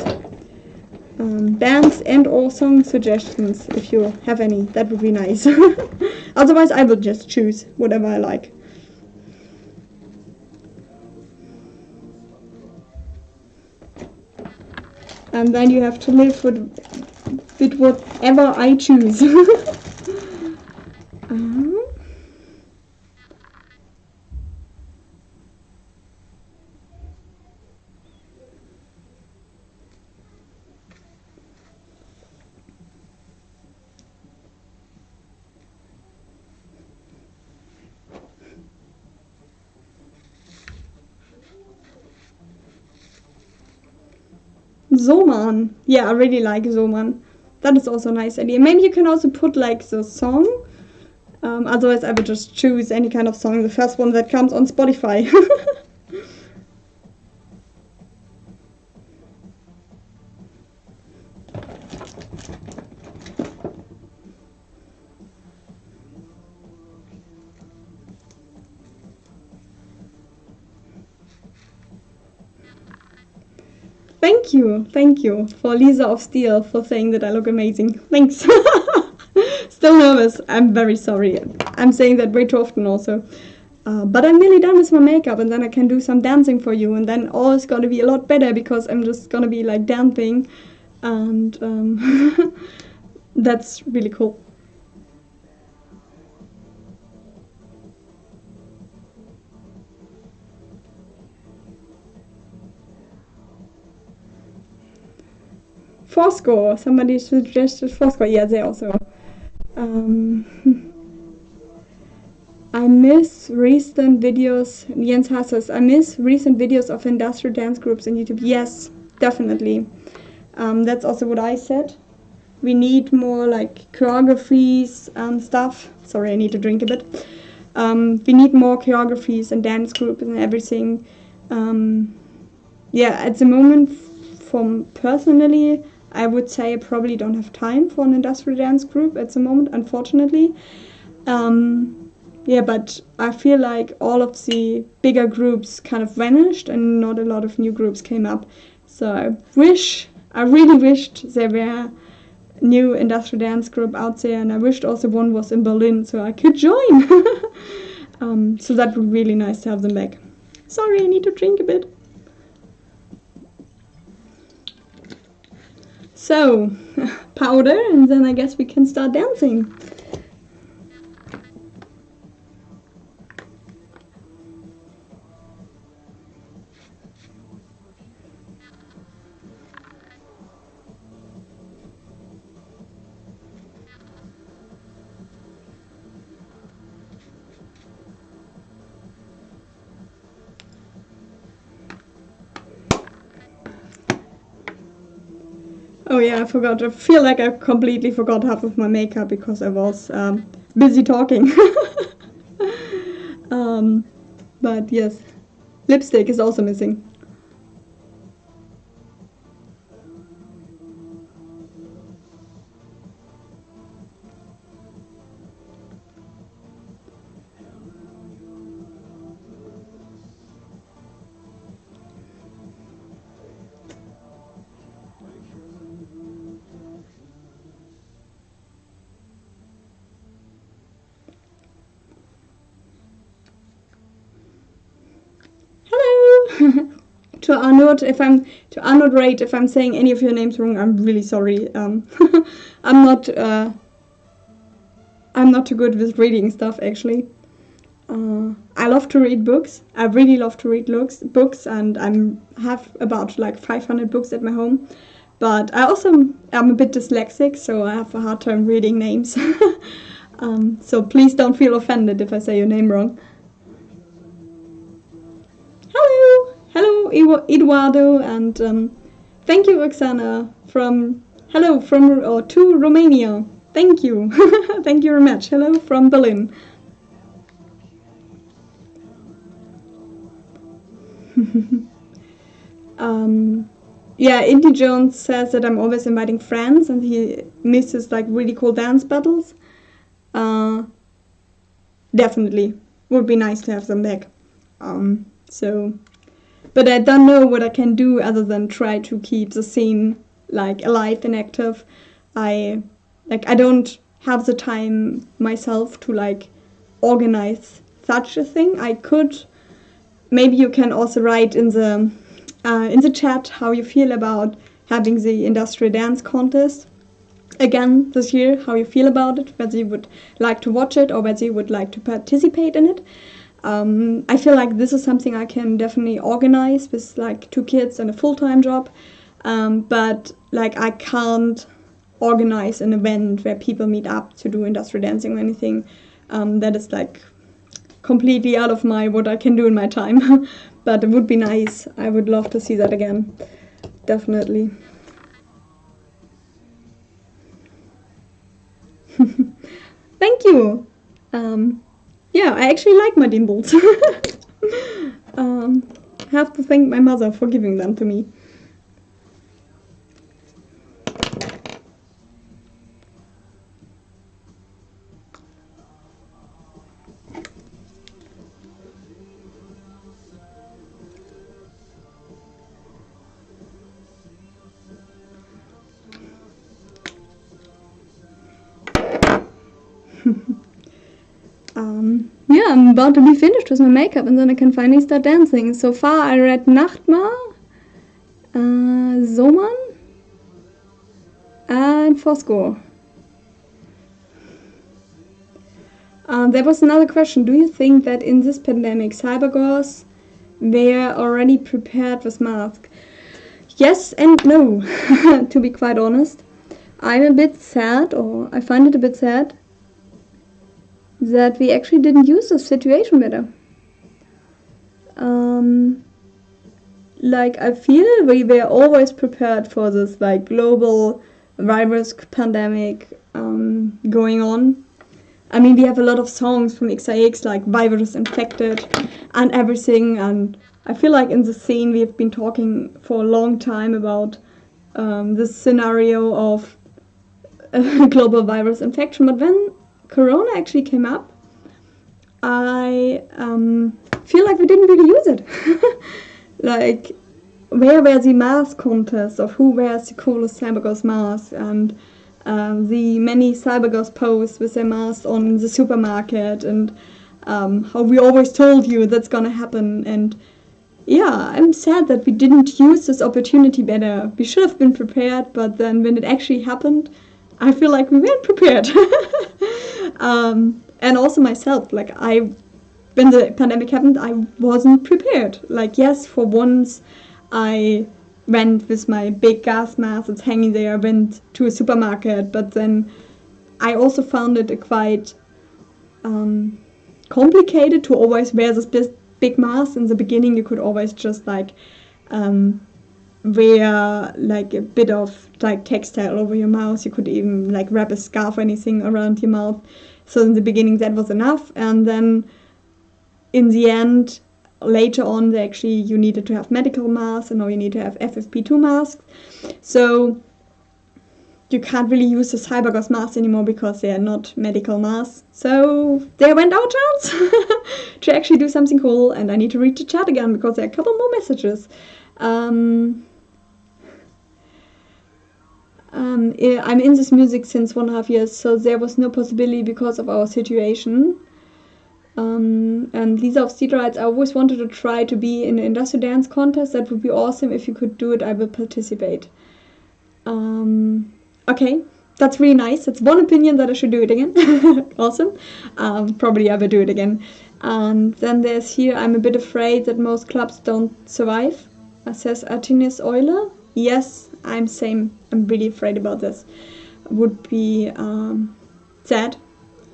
Bands and or song suggestions, if you have any. That would be nice. Otherwise, I will just choose whatever I like. And then you have to live with whatever I choose. Zoman. Yeah, I really like Zoman. That is also a nice idea. Maybe you can also put like the song. Otherwise, I would just choose any kind of song, the first one that comes on Spotify. Thank you for Lisa of Steel for saying that I look amazing. Thanks. Still nervous. I'm very sorry. I'm saying that way too often also. But I'm nearly done with my makeup, and then I can do some dancing for you, and then all is gonna be a lot better because I'm just gonna be like dancing, and that's really cool. Fourscore. Somebody suggested Fourscore. Yeah, they also. I miss recent videos. Jens Hasses. I miss recent videos of industrial dance groups on YouTube. Yes, definitely. That's also what I said. We need more like choreographies and stuff. Sorry, I need to drink a bit. We need more choreographies and dance groups and everything. Yeah, at the moment, from personally, I would say I probably don't have time for an industrial dance group at the moment, unfortunately. Yeah, but I feel like all of the bigger groups kind of vanished and not a lot of new groups came up. So I really wished there were new industrial dance group out there, and I wished also one was in Berlin so I could join. So that would be really nice to have them back. Sorry, I need to drink a bit. So, powder, and then I guess we can start dancing. Oh yeah, I forgot. I feel like I completely forgot half of my makeup because I was busy talking. But yes, lipstick is also missing. Hello. To Arnold Raid, if I'm saying any of your names wrong, I'm really sorry. I'm not I'm not too good with reading stuff actually. I love to read books. I really love to read books, and I have about like 500 books at my home. But I also am a bit dyslexic, so I have a hard time reading names. So please don't feel offended if I say your name wrong. Hello, Eduardo, and thank you, Oksana, to Romania. Thank you, thank you very much. Hello from Berlin. Yeah, Indy Jones says that I'm always inviting friends, and he misses like really cool dance battles. Definitely, would be nice to have them back. So. But I don't know what I can do other than try to keep the scene like alive and active. I don't have the time myself to like organize such a thing. I could. Maybe you can also write in the chat how you feel about having the industrial dance contest again this year. How you feel about it? Whether you would like to watch it or whether you would like to participate in it. I feel like this is something I can definitely organize with like 2 kids and a full-time job, but like I can't organize an event where people meet up to do industrial dancing or anything. That is like completely out of what I can do in my time. But it would be nice. I would love to see that again. Definitely. Thank you. Yeah, I actually like my dimples. I have to thank my mother for giving them to me. I'm about to be finished with my makeup and then I can finally start dancing. So far I read Nachtmar, Soman and Fosco. There was another question. Do you think that in this pandemic cyberghosts were already prepared with masks? Yes and no, to be quite honest. I'm a bit sad, or I find it a bit sad, that we actually didn't use the situation better. Like, I feel we were always prepared for this, like, global virus pandemic going on. I mean, we have a lot of songs from XIX, like Virus Infected and everything, and I feel like in the scene we've been talking for a long time about this scenario of global virus infection, but when Corona actually came up, I feel like we didn't really use it. Like, where were the mask contests of who wears the coolest cyberghost mask, and the many cyberghost posts with their masks on the supermarket, and how we always told you that's gonna happen. And yeah, I'm sad that we didn't use this opportunity better. We should have been prepared, but then when it actually happened, I feel like we weren't prepared. And also myself, like, when the pandemic happened, I wasn't prepared. Like, yes, for once I went with my big gas mask that's hanging there, went to a supermarket, but then I also found it quite complicated to always wear this big mask. In the beginning you could always just like wear like a bit of like textile over your mouth. You could even like wrap a scarf or anything around your mouth. So in the beginning that was enough, and then in the end, later on, you needed to have medical masks, and now you need to have FFP2 masks. So you can't really use the cyberghost masks anymore because they are not medical masks. So there went our chance to actually do something cool, and I need to read the chat again because there are a couple more messages. I'm in this music since 1.5 years, so there was no possibility because of our situation. And Lisa of Steedrites, I always wanted to try to be in an industrial dance contest. That would be awesome. If you could do it, I will participate. Okay, that's really nice. That's one opinion that I should do it again. Awesome. Probably I will do it again. And then there's here, I'm a bit afraid that most clubs don't survive, says Artemis Euler. Yes, I'm same. I'm really afraid about this. Would be sad.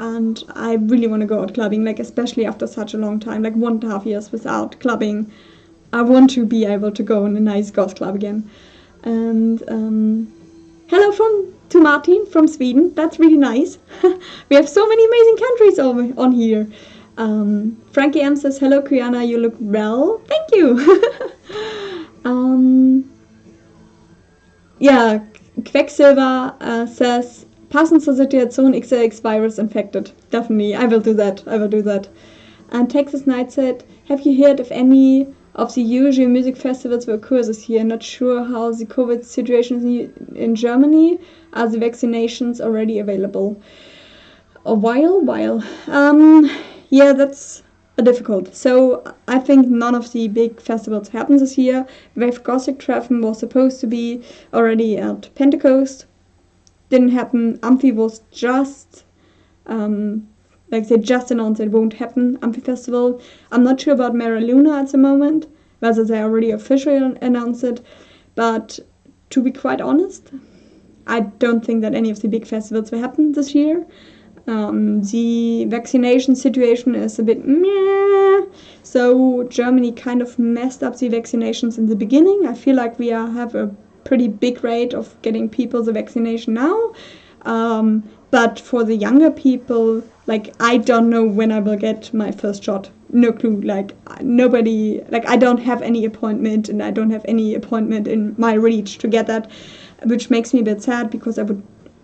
And I really want to go out clubbing, like especially after such a long time, like 1.5 years without clubbing. I want to be able to go in a nice goth club again. And hello to Martin from Sweden. That's really nice. We have so many amazing countries over on here. Frankie M says, hello Ciwana, you look well. Thank you. Yeah, Quecksilver says, passend zur Situation XX virus infected. Definitely, I will do that. And Texas Knight said, have you heard of any of the usual music festivals will occur this year? Not sure how the COVID situation is in Germany. Are the vaccinations already available? A while. Yeah, that's difficult. So I think none of the big festivals happen this year. Wave Gothic Treffen was supposed to be already at Pentecost. Didn't happen. Amphi was just they just announced it won't happen. Amphi Festival. I'm not sure about Mera Luna at the moment, whether they already officially announced it. But to be quite honest, I don't think that any of the big festivals will happen this year. The vaccination situation is a bit meh. So Germany kind of messed up the vaccinations in the beginning. I feel like we have a pretty big rate of getting people the vaccination now, but for the younger people, like, I don't know when I will get my first shot. No clue. Like, nobody, like, I don't have any appointment, and I don't have any appointment in my reach to get that, which makes me a bit sad because I would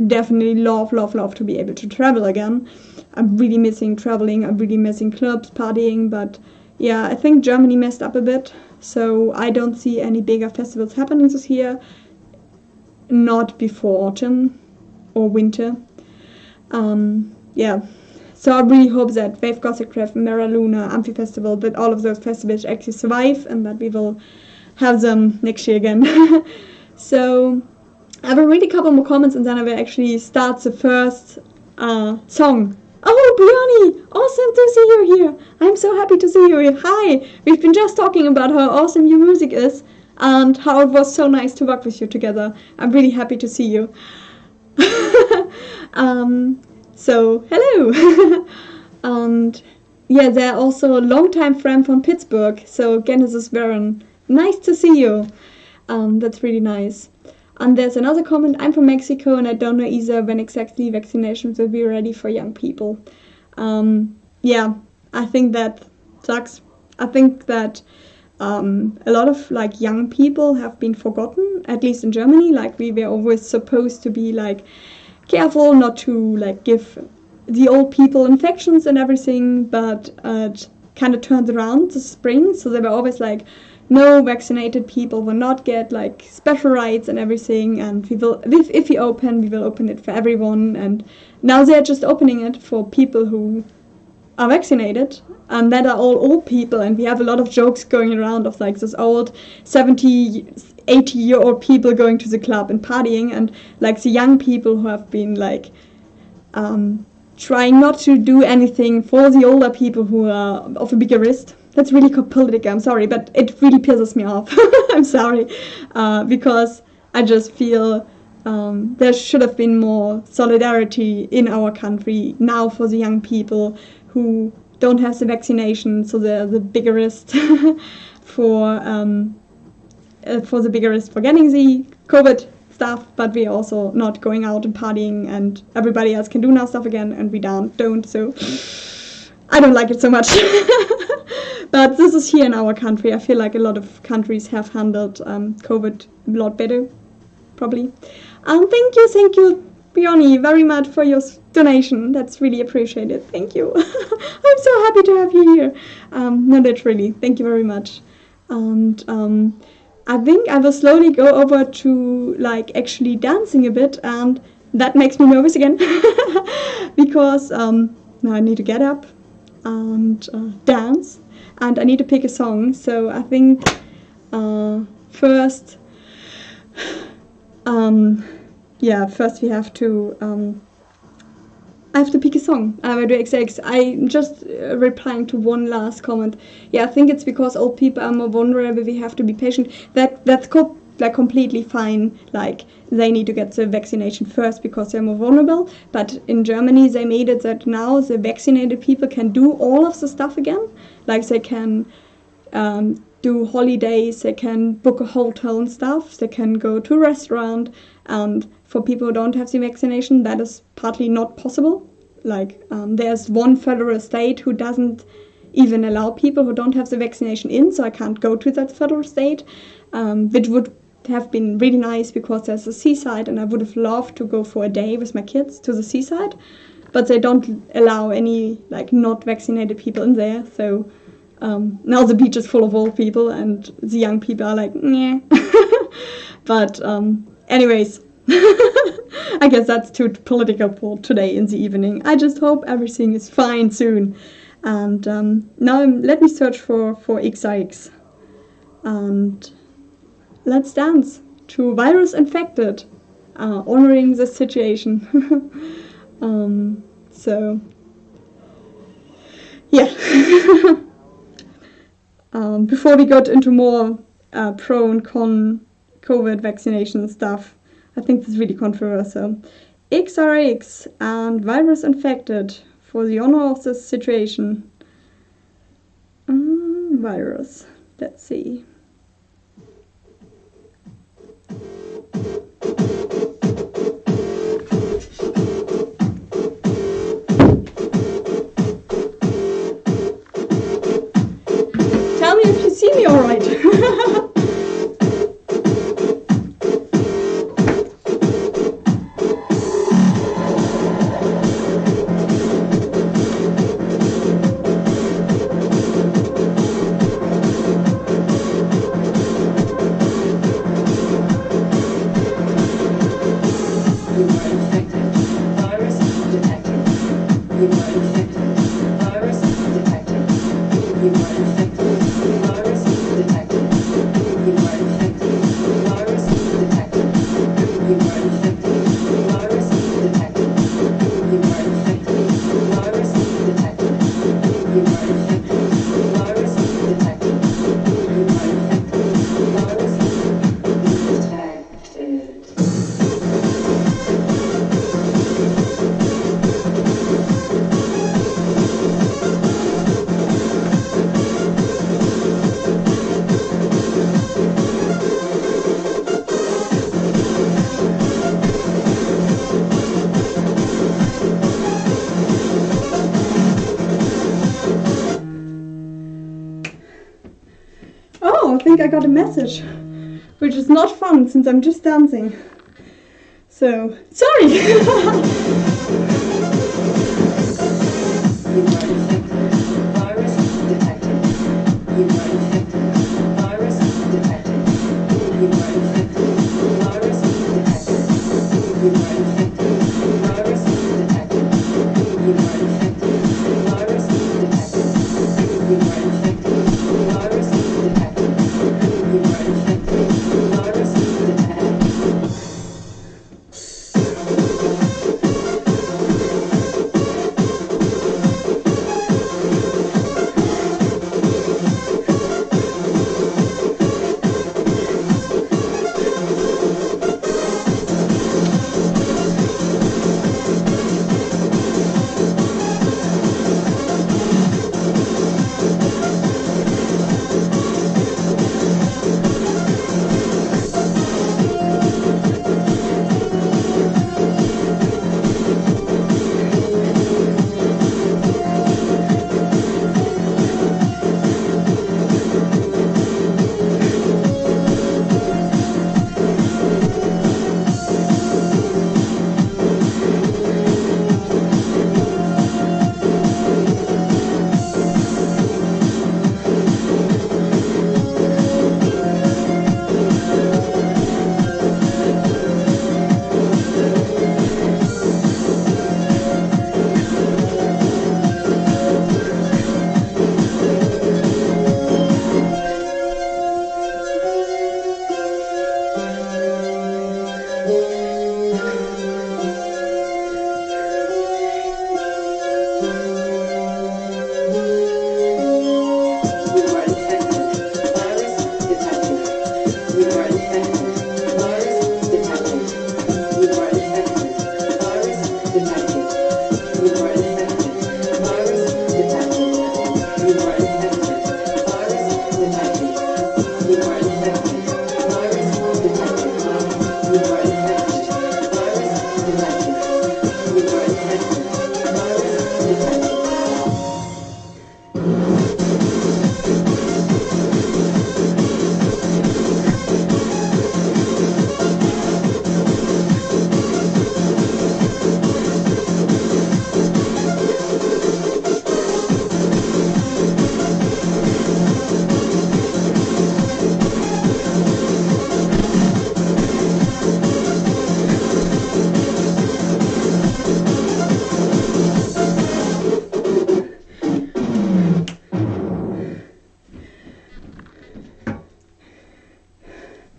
definitely love to be able to travel again. I'm really missing traveling. I'm really missing clubs, partying, but yeah, I think Germany messed up a bit. So I don't see any bigger festivals happening this year, not before autumn or winter. Yeah, So I really hope that Wave Gothic Craft, Mera Luna, Amphi Festival, that all of those festivals actually survive and that we will have them next year again. So I will read a couple more comments and then I will actually start the first song. Oh, Briani! Awesome to see you here! I'm so happy to see you here. Hi! We've been just talking about how awesome your music is and how it was so nice to work with you together. I'm really happy to see you. So, hello! And yeah, they're also a long-time friend from Pittsburgh. So, Genesis Warren, nice to see you. That's really nice. And there's another comment, I'm from Mexico and I don't know either when exactly vaccinations will be ready for young people. Yeah, I think that sucks. I think that a lot of like young people have been forgotten, at least in Germany. Like we were always supposed to be like careful not to like give the old people infections and everything, but it kind of turned around this spring. So they were always like, no, vaccinated people will not get like special rights and everything, and we will, if we will open it for everyone. And now they're just opening it for people who are vaccinated, and that are all old people. And we have a lot of jokes going around of like this old 70, 80-year-old people going to the club and partying, and like the young people who have been like trying not to do anything for the older people who are of a bigger risk. That's really political, I'm sorry, but it really pisses me off. I'm sorry, because I just feel there should have been more solidarity in our country now for the young people who don't have the vaccination, so they're the bigger risk for the bigger risk for getting the COVID stuff, but we're also not going out and partying, and everybody else can do now stuff again, and we don't, so I don't like it so much. But this is here in our country. I feel like a lot of countries have handled COVID a lot better, probably. Thank you, Bioni, very much for your donation. That's really appreciated. Thank you. I'm so happy to have you here. No, literally. Thank you very much. And I think I will slowly go over to like actually dancing a bit, and that makes me nervous again because now I need to get up and dance. And I need to pick a song, so I think first we have to I have to pick a song. I will do XX. I'm just replying to one last comment. Yeah, I think it's because old people are more vulnerable. We have to be patient. That's like completely fine. Like they need to get the vaccination first because they're more vulnerable. But in Germany, they made it that now the vaccinated people can do all of the stuff again. Like they can do holidays, they can book a hotel and stuff, they can go to a restaurant. And for people who don't have the vaccination, that is partly not possible. Like there's one federal state who doesn't even allow people who don't have the vaccination in, so I can't go to that federal state, which would have been really nice because there's a seaside and I would have loved to go for a day with my kids to the seaside, but they don't allow any like not vaccinated people in there. So now the beach is full of old people and the young people are like, nah. But anyways, I guess that's too political for today in the evening. I just hope everything is fine soon. And now let me search for XIX. And let's dance to Virus Infected, honoring the situation. So, yeah. Before we got into more pro and con COVID vaccination stuff, I think this is really controversial. XRX and Virus Infected for the honor of this situation. Virus. Let's see. Tell me if you see me all right. think I got a message, which is not fun since I'm just dancing. So, sorry!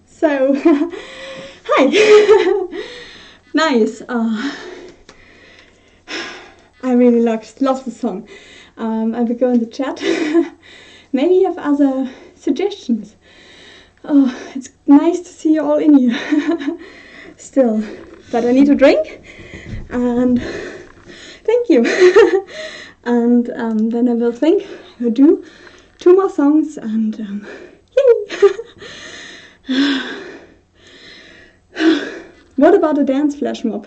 So, hi! Nice! I really love the song. I will go in the chat. Maybe you have other suggestions. Oh, it's nice to see you all in here. Still, but I need a drink. And thank you. And then I will think. I will do 2 more songs and yay! What about a dance flash mob?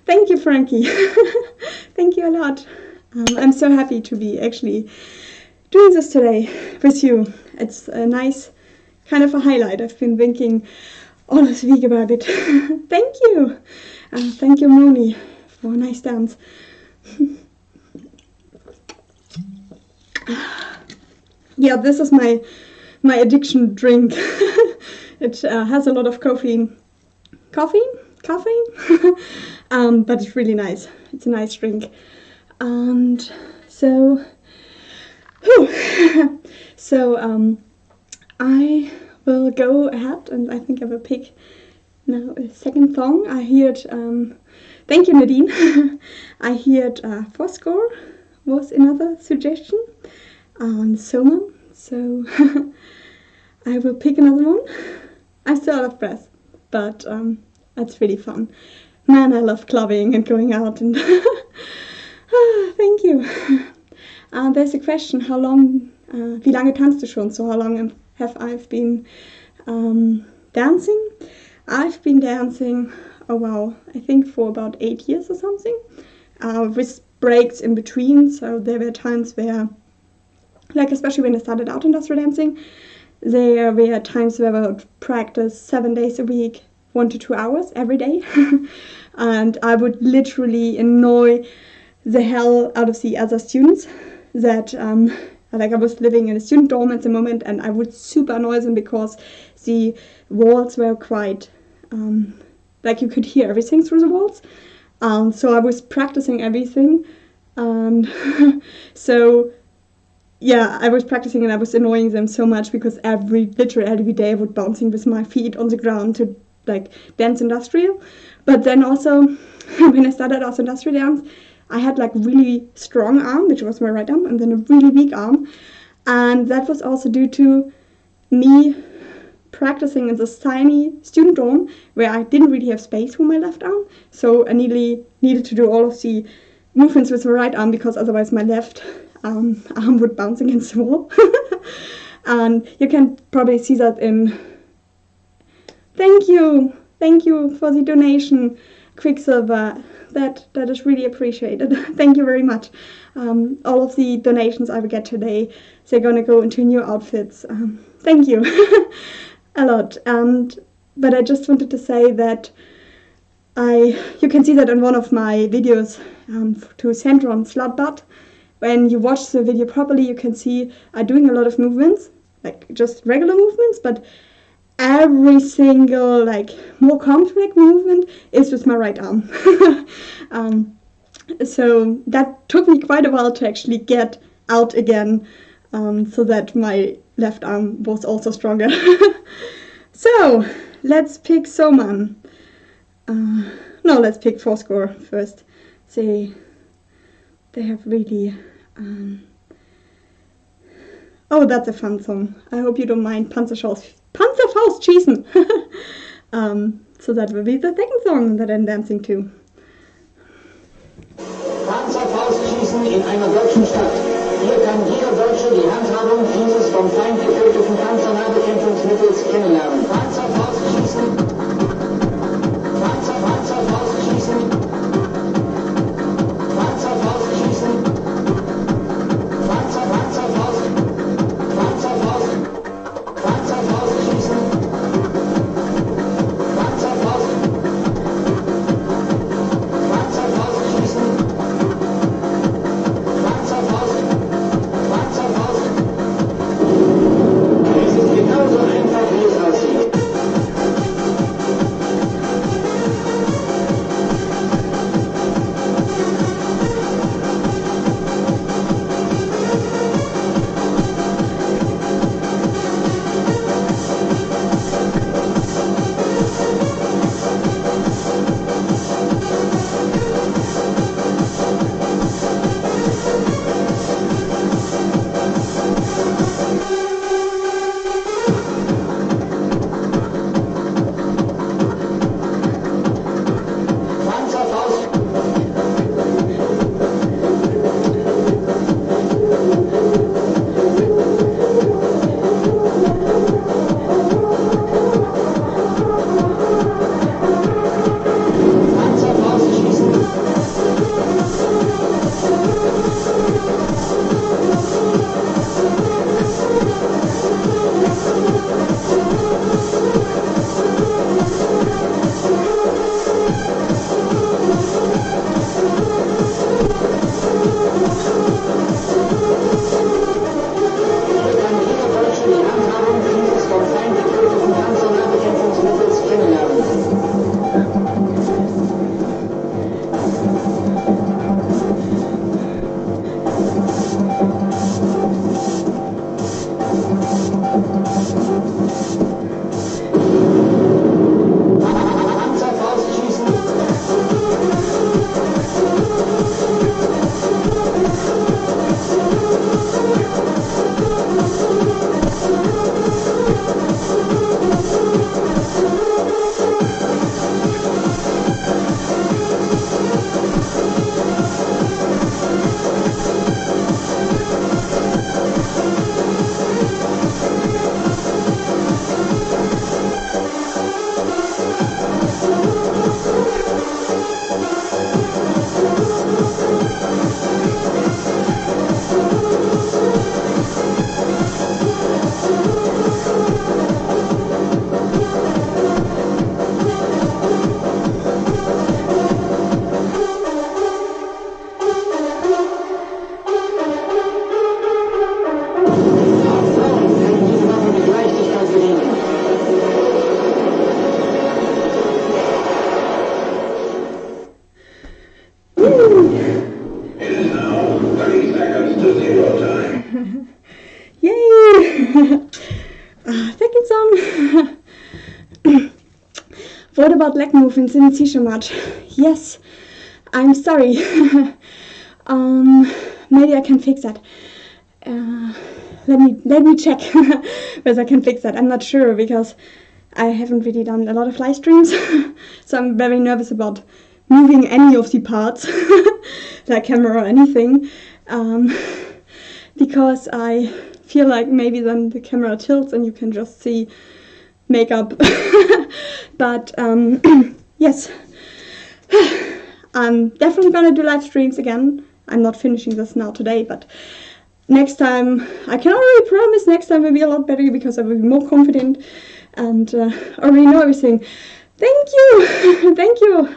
Thank you, Frankie. Thank you a lot. I'm so happy to be actually doing this today with you. It's a nice kind of a highlight. I've been thinking all this week about it. Thank you. Thank you, Moni, for a nice dance. Yeah, this is my addiction drink. It has a lot of caffeine, but it's really nice. It's a nice drink. And so, I will go ahead and I think I will pick now a second song. I heard, thank you, Nadine. I heard Foscore was another suggestion. Soma, so I will pick another one. I'm still out of breath, but it's really fun. Man, I love clubbing and going out and thank you. There's a question, how long, wie lange tanzt du schon? So how long have I been dancing? I've been dancing, oh wow, I think for about 8 years or something, with breaks in between. So there were times where, like especially when I started out industrial dancing, There were times where I would practice 7 days a week, 1 to 2 hours every day. And I would literally annoy the hell out of the other students that like I was living in a student dorm at the moment, and I would super annoy them because the walls were quite like you could hear everything through the walls. So I was practicing everything, and so yeah, I was practicing and I was annoying them so much because literally every day I would bouncing with my feet on the ground to like dance industrial. But then also when I started also industrial dance, I had like really strong arm, which was my right arm, and then a really weak arm. And that was also due to me practicing in this tiny student dorm where I didn't really have space for my left arm. So I needed to do all of the movements with my right arm because otherwise my left arm would bounce against the wall. And you can probably see that in... Thank you for the donation, Quicksilver. That is really appreciated. Thank you very much. All of the donations I will get today, they're gonna go into new outfits. Thank you a lot. But I just wanted to say that you can see that in one of my videos to center on slut butt. When you watch the video properly, you can see I'm doing a lot of movements, like just regular movements, but every single like more complex movement is with my right arm. So that took me quite a while to actually get out again, so that my left arm was also stronger. So let's pick Soman. No, let's pick Fourscore first. They have really... oh, that's a fun song. I hope you don't mind Panzerfaust schießen. So that will be the second song that I'm dancing to. Panzerfaust schießen in einer deutschen Stadt. Hier kann jeder Deutsche die Handhabung dieses vom Feind getöteten Panzernahbekämpfungsmittels kennenlernen. Panzerfaust schießen. Panzerfaust schießen. Panzerfaust schießen. Panzerfaust. Panzerfaust. Panzerfaust schießen. Panzerfaust. Panzerfaust schießen. Panzerfaust. Panzerfaust. Es ist genauso einfach, wie es aussieht. What about leg movements? Didn't see so much. Yes, I'm sorry. Maybe I can fix that. Let me check whether I can fix that. I'm not sure because I haven't really done a lot of live streams, so I'm very nervous about moving any of the parts, like camera or anything, because I feel like maybe then the camera tilts and you can just see makeup. But yes, I'm definitely gonna do live streams again. I'm not finishing this now today, but next time, I can already promise next time will be a lot better because I will be more confident and already know everything. Thank you, thank you,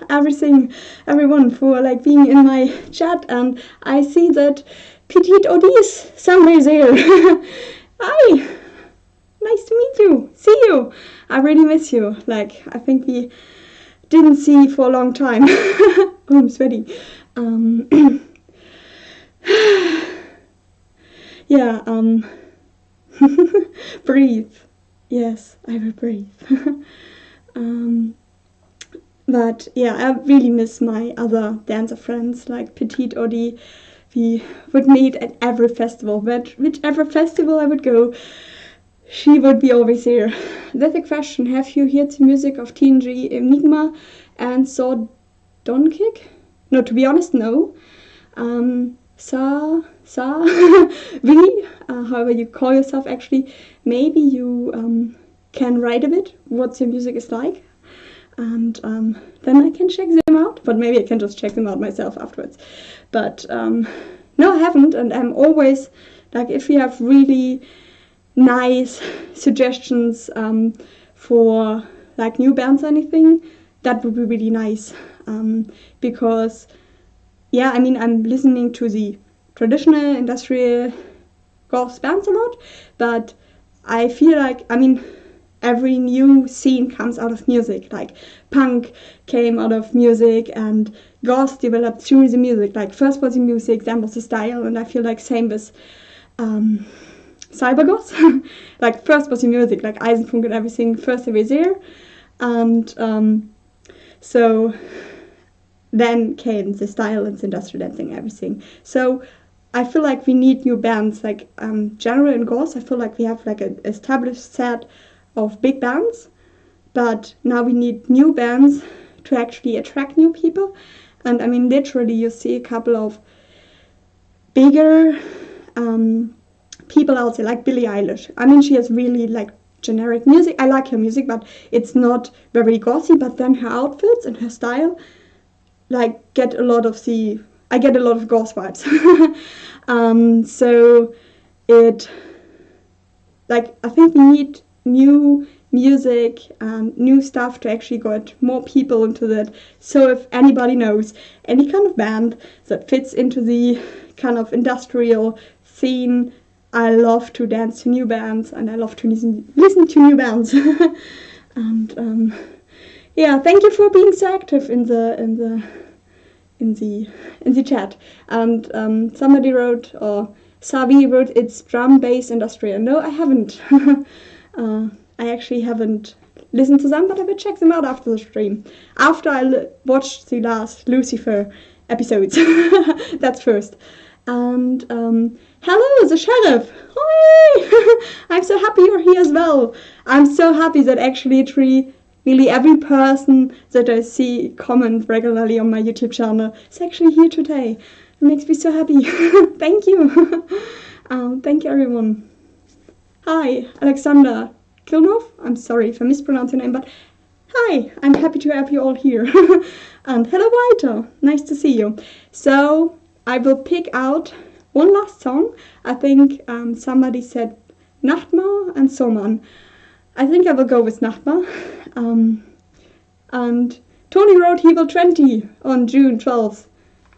everyone for like being in my chat, and I see that Petite Odis somewhere there. Hi, nice to meet you. See you. I really miss you. Like I think we didn't see for a long time. Oh, I'm sweaty. Yeah, breathe. Yes, I will breathe. But yeah, I really miss my other dancer friends like Petite Odi. We would meet at every festival, but whichever festival I would go, she would be always here. That's a question. Have you heard the music of TNG Enigma and saw Don Kick? No, to be honest, no. Vinny, however you call yourself actually, maybe you can write a bit what your music is like, and then I can check them out, but maybe I can just check them out myself afterwards. But no, I haven't, and I'm always, like, if you have really nice suggestions for like new bands or anything, that would be really nice, because yeah, I mean, I'm listening to the traditional industrial goth bands a lot, but I feel like, I mean, every new scene comes out of music. Like punk came out of music and goth developed through the music. Like first was the music, then was the style, and I feel like same with cybergoth. Like first was the music, like Eisenfunk and everything, first they were there, and so then came the style and the industrial dancing and everything. So I feel like we need new bands, like general and goth. I feel like we have like an established set of big bands, but now we need new bands to actually attract new people. And I mean, literally, you see a couple of bigger people out there, like Billie Eilish. I mean, she has really like generic music. I like her music, but it's not very gothy. But then her outfits and her style, like, I get a lot of goth vibes. So it, like, I think we need new music and new stuff to actually get more people into that. So if anybody knows any kind of band that fits into the kind of industrial scene, I love to dance to new bands and I love to listen to new bands. And yeah, thank you for being so active in the chat. And somebody wrote, or Savi wrote, it's drum bass industrial. No, I haven't. I actually haven't listened to them, but I will check them out after the stream. After I watched the last Lucifer episodes. That's first. And hello, the sheriff. Hi! I'm so happy you're here as well. I'm so happy that actually really every person that I see comment regularly on my YouTube channel is actually here today. It makes me so happy. Thank you. Thank you, everyone. Hi, Alexander Kilnov. I'm sorry if I mispronounced your name, but hi, I'm happy to have you all here. And hello, Walter. Nice to see you. So I will pick out one last song. I think somebody said Nachtmar and Soman. I think I will go with Nachtmar. And Tony wrote he will 20 on June 12th.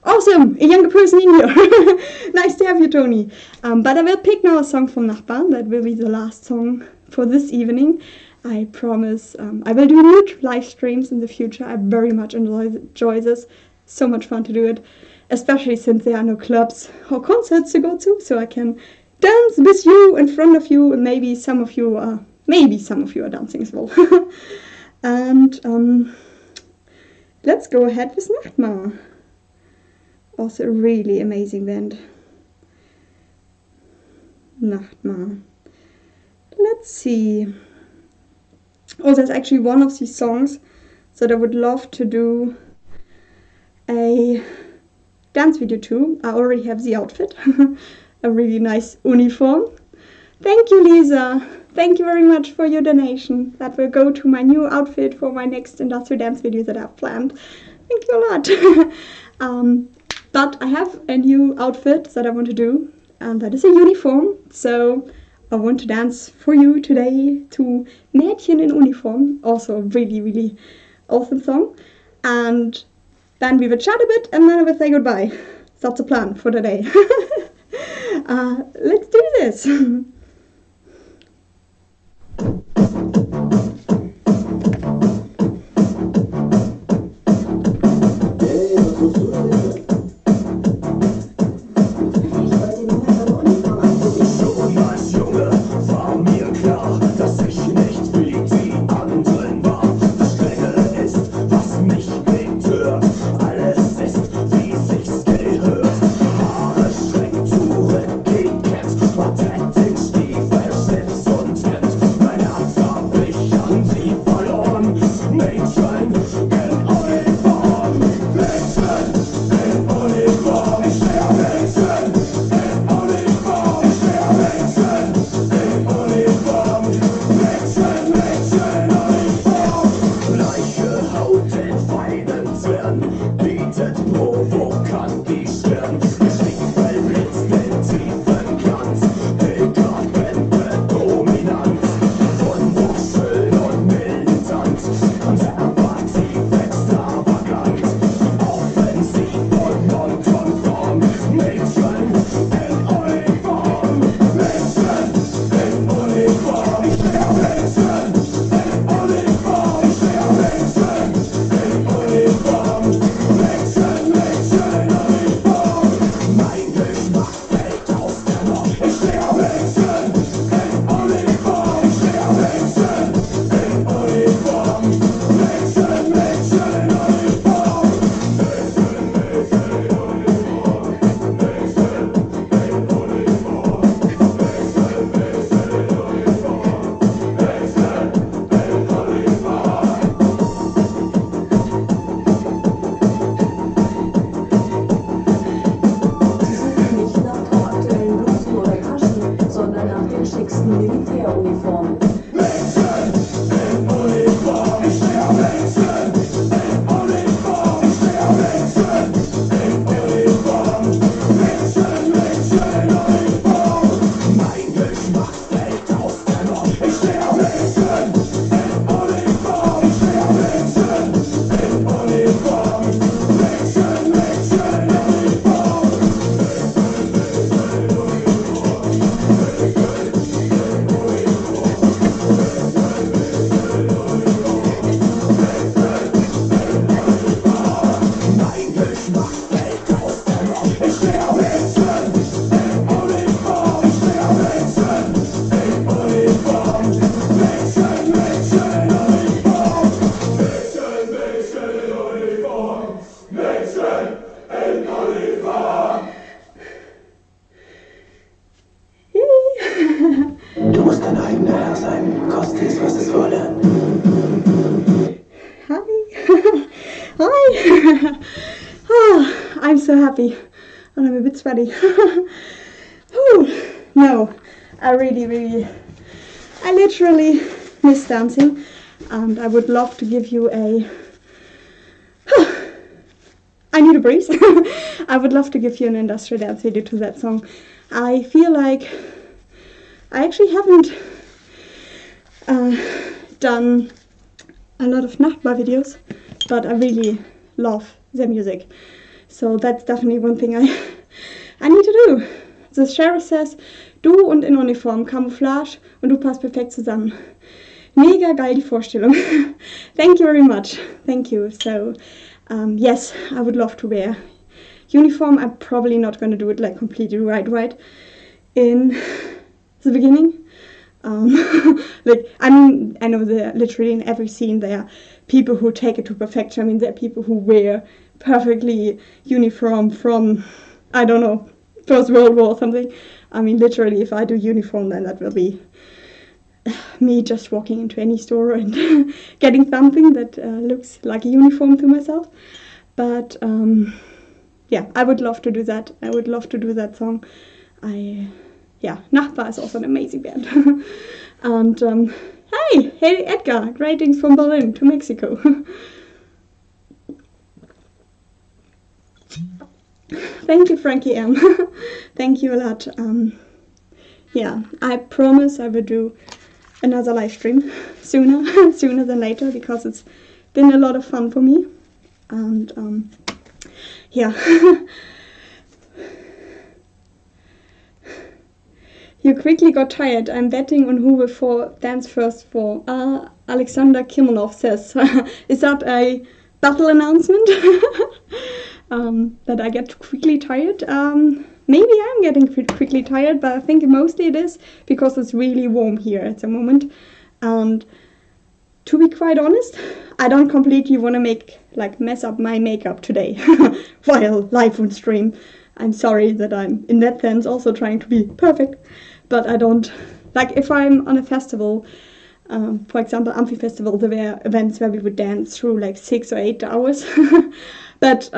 Awesome! A younger person in here. Nice to have you, Tony. But I will pick now a song from Nachbarn. That will be the last song for this evening. I promise I will do new live streams in the future. I very much enjoy this. So much fun to do it. Especially since there are no clubs or concerts to go to. So I can dance with you, in front of you, and maybe some of you are dancing as well. And let's go ahead with Nachtmahr. Also a really amazing band. Nachtmahr. Let's see. Oh, there's actually one of these songs that I would love to do a dance video to. I already have the outfit. A really nice uniform. Thank you, Lisa. Thank you very much for your donation. That will go to my new outfit for my next industrial dance video that I've planned. Thank you a lot. But I have a new outfit that I want to do, and that is a uniform. So I want to dance for you today to Mädchen in Uniform. Also a really, really awesome song. And then we will chat a bit, and then I will say goodbye. That's the plan for today. Let's do this. I'm so happy, and I'm a bit sweaty. No, I literally miss dancing, and I would love to give you a... I need a breeze. I would love to give you an industrial dance video to that song. I feel like I actually haven't done a lot of Nachtmahr videos, but I really love their music. So that's definitely one thing I need to do. The sheriff says, du und in Uniform, Camouflage und du passt perfekt zusammen. Mega geil die Vorstellung. Thank you very much. Thank you. So yes, I would love to wear uniform. I'm probably not going to do it like completely right in the beginning. Like, I mean, I know that literally in every scene there are people who take it to perfection. I mean, there are people who wear perfectly uniform from, I don't know, First World War or something. I mean, literally, if I do uniform, then that will be me just walking into any store and getting something that looks like a uniform to myself. But yeah, I would love to do that. I would love to do that song. Yeah, Nachbar is also an amazing band. And hey Edgar, greetings from Berlin to Mexico. Thank you, Frankie M. Thank you a lot. Yeah, I promise I will do another live stream sooner than later, because it's been a lot of fun for me. And yeah. You quickly got tired. I'm betting on who will dance first for. Alexander Kimonov says, is that a battle announcement? That I get quickly tired? Maybe I'm getting quickly tired, but I think mostly it is because it's really warm here at the moment. And to be quite honest, I don't completely want to mess up my makeup today while live on stream. I'm sorry that I'm in that sense also trying to be perfect, but I don't, like, if I'm on a festival, for example, Amphi Festival, there were events where we would dance through like 6 or 8 hours. But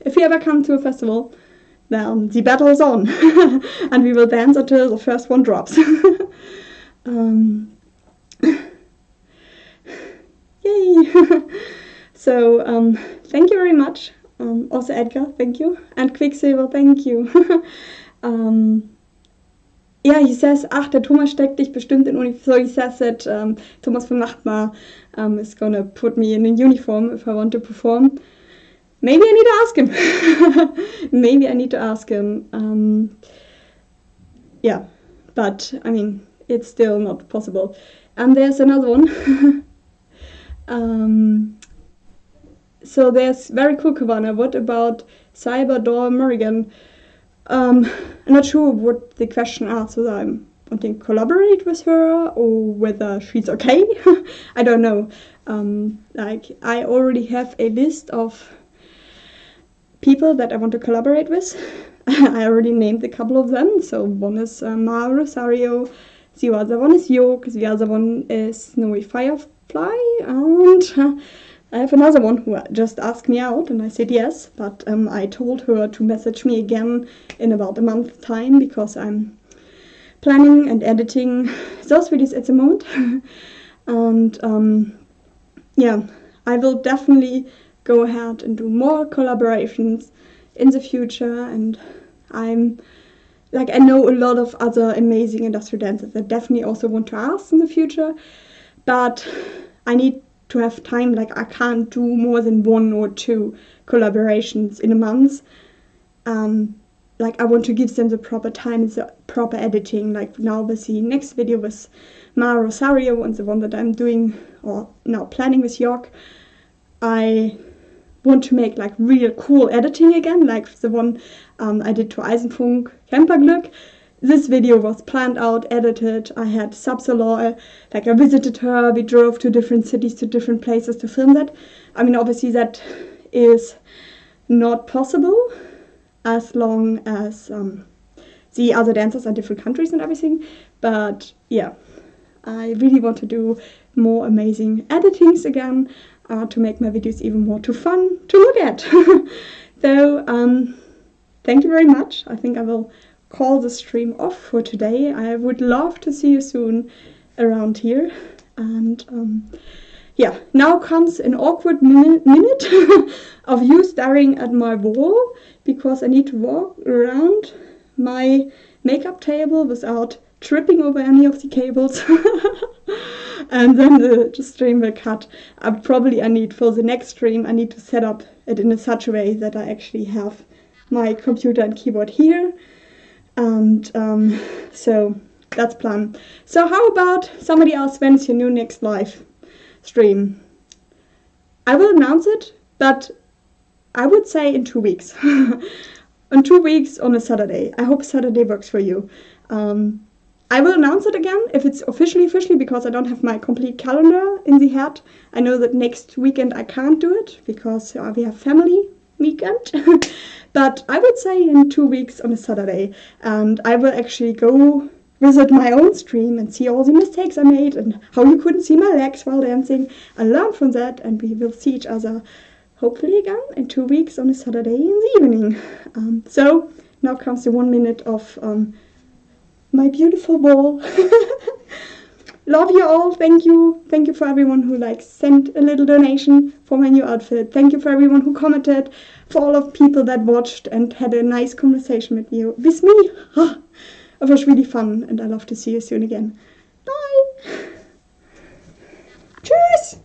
if you ever come to a festival, then the battle is on, and we will dance until the first one drops. Yay! So thank you very much. Also Edgar, thank you. And Quicksilver, thank you. Yeah, he says, ach, der Thomas steckt dich bestimmt in uniform. So he says that Thomas von Nachtmar is gonna put me in a uniform if I want to perform. Maybe I need to ask him. Maybe I need to ask him. Yeah, but I mean, it's still not possible. And there's another one. So there's very cool, Ciwana. What about Cyber Morrigan? I'm not sure what the question asks, whether I'm wanting to collaborate with her or whether she's okay. I don't know. Like, I already have a list of people that I want to collaborate with. I already named a couple of them. So one is Ma Rosario, the other one is York, the other one is Snowy Firefly, and I have another one who just asked me out, and I said yes, but I told her to message me again in about a month's time, because I'm planning and editing those videos at the moment. And yeah, I will definitely go ahead and do more collaborations in the future, and I know a lot of other amazing industrial dancers that definitely also want to ask in the future, but I need to have time. Like, I can't do more than 1 or 2 collaborations in a month. Like, I want to give them the proper time, the proper editing. Like now with the next video with Ma Rosario and the one that I'm doing or now planning with York, I want to make like real cool editing again, like the one I did to Eisenfunk Camperglück. This video was planned out, edited, I had subs along, like I visited her, we drove to different cities, to different places to film that. I mean, obviously that is not possible as long as the other dancers are different countries and everything, but yeah, I really want to do more amazing editings again to make my videos even more fun to look at. So thank you very much. I think I will call the stream off for today. I would love to see you soon around here. And yeah, now comes an awkward minute of you staring at my wall, because I need to walk around my makeup table without tripping over any of the cables. And then the stream will cut. I need, for the next stream, I need to set up it in such a way that I actually have my computer and keyboard here. And so that's plan. So how about somebody else, when's your new next live stream? I will announce it, but I would say in 2 weeks. In 2 weeks on a Saturday. I hope Saturday works for you. I will announce it again if it's officially, because I don't have my complete calendar in the head. I know that next weekend I can't do it because we have family weekend. But I would say in 2 weeks on a Saturday. And I will actually go visit my own stream and see all the mistakes I made and how you couldn't see my legs while dancing and learn from that. And we will see each other hopefully again in 2 weeks on a Saturday in the evening. So now comes the 1 minute of my beautiful ball. Love you all. Thank you. Thank you for everyone who sent a little donation for my new outfit. Thank you for everyone who commented, for all of people that watched and had a nice conversation with you. With me. It was really fun and I love to see you soon again. Bye. Tschüss.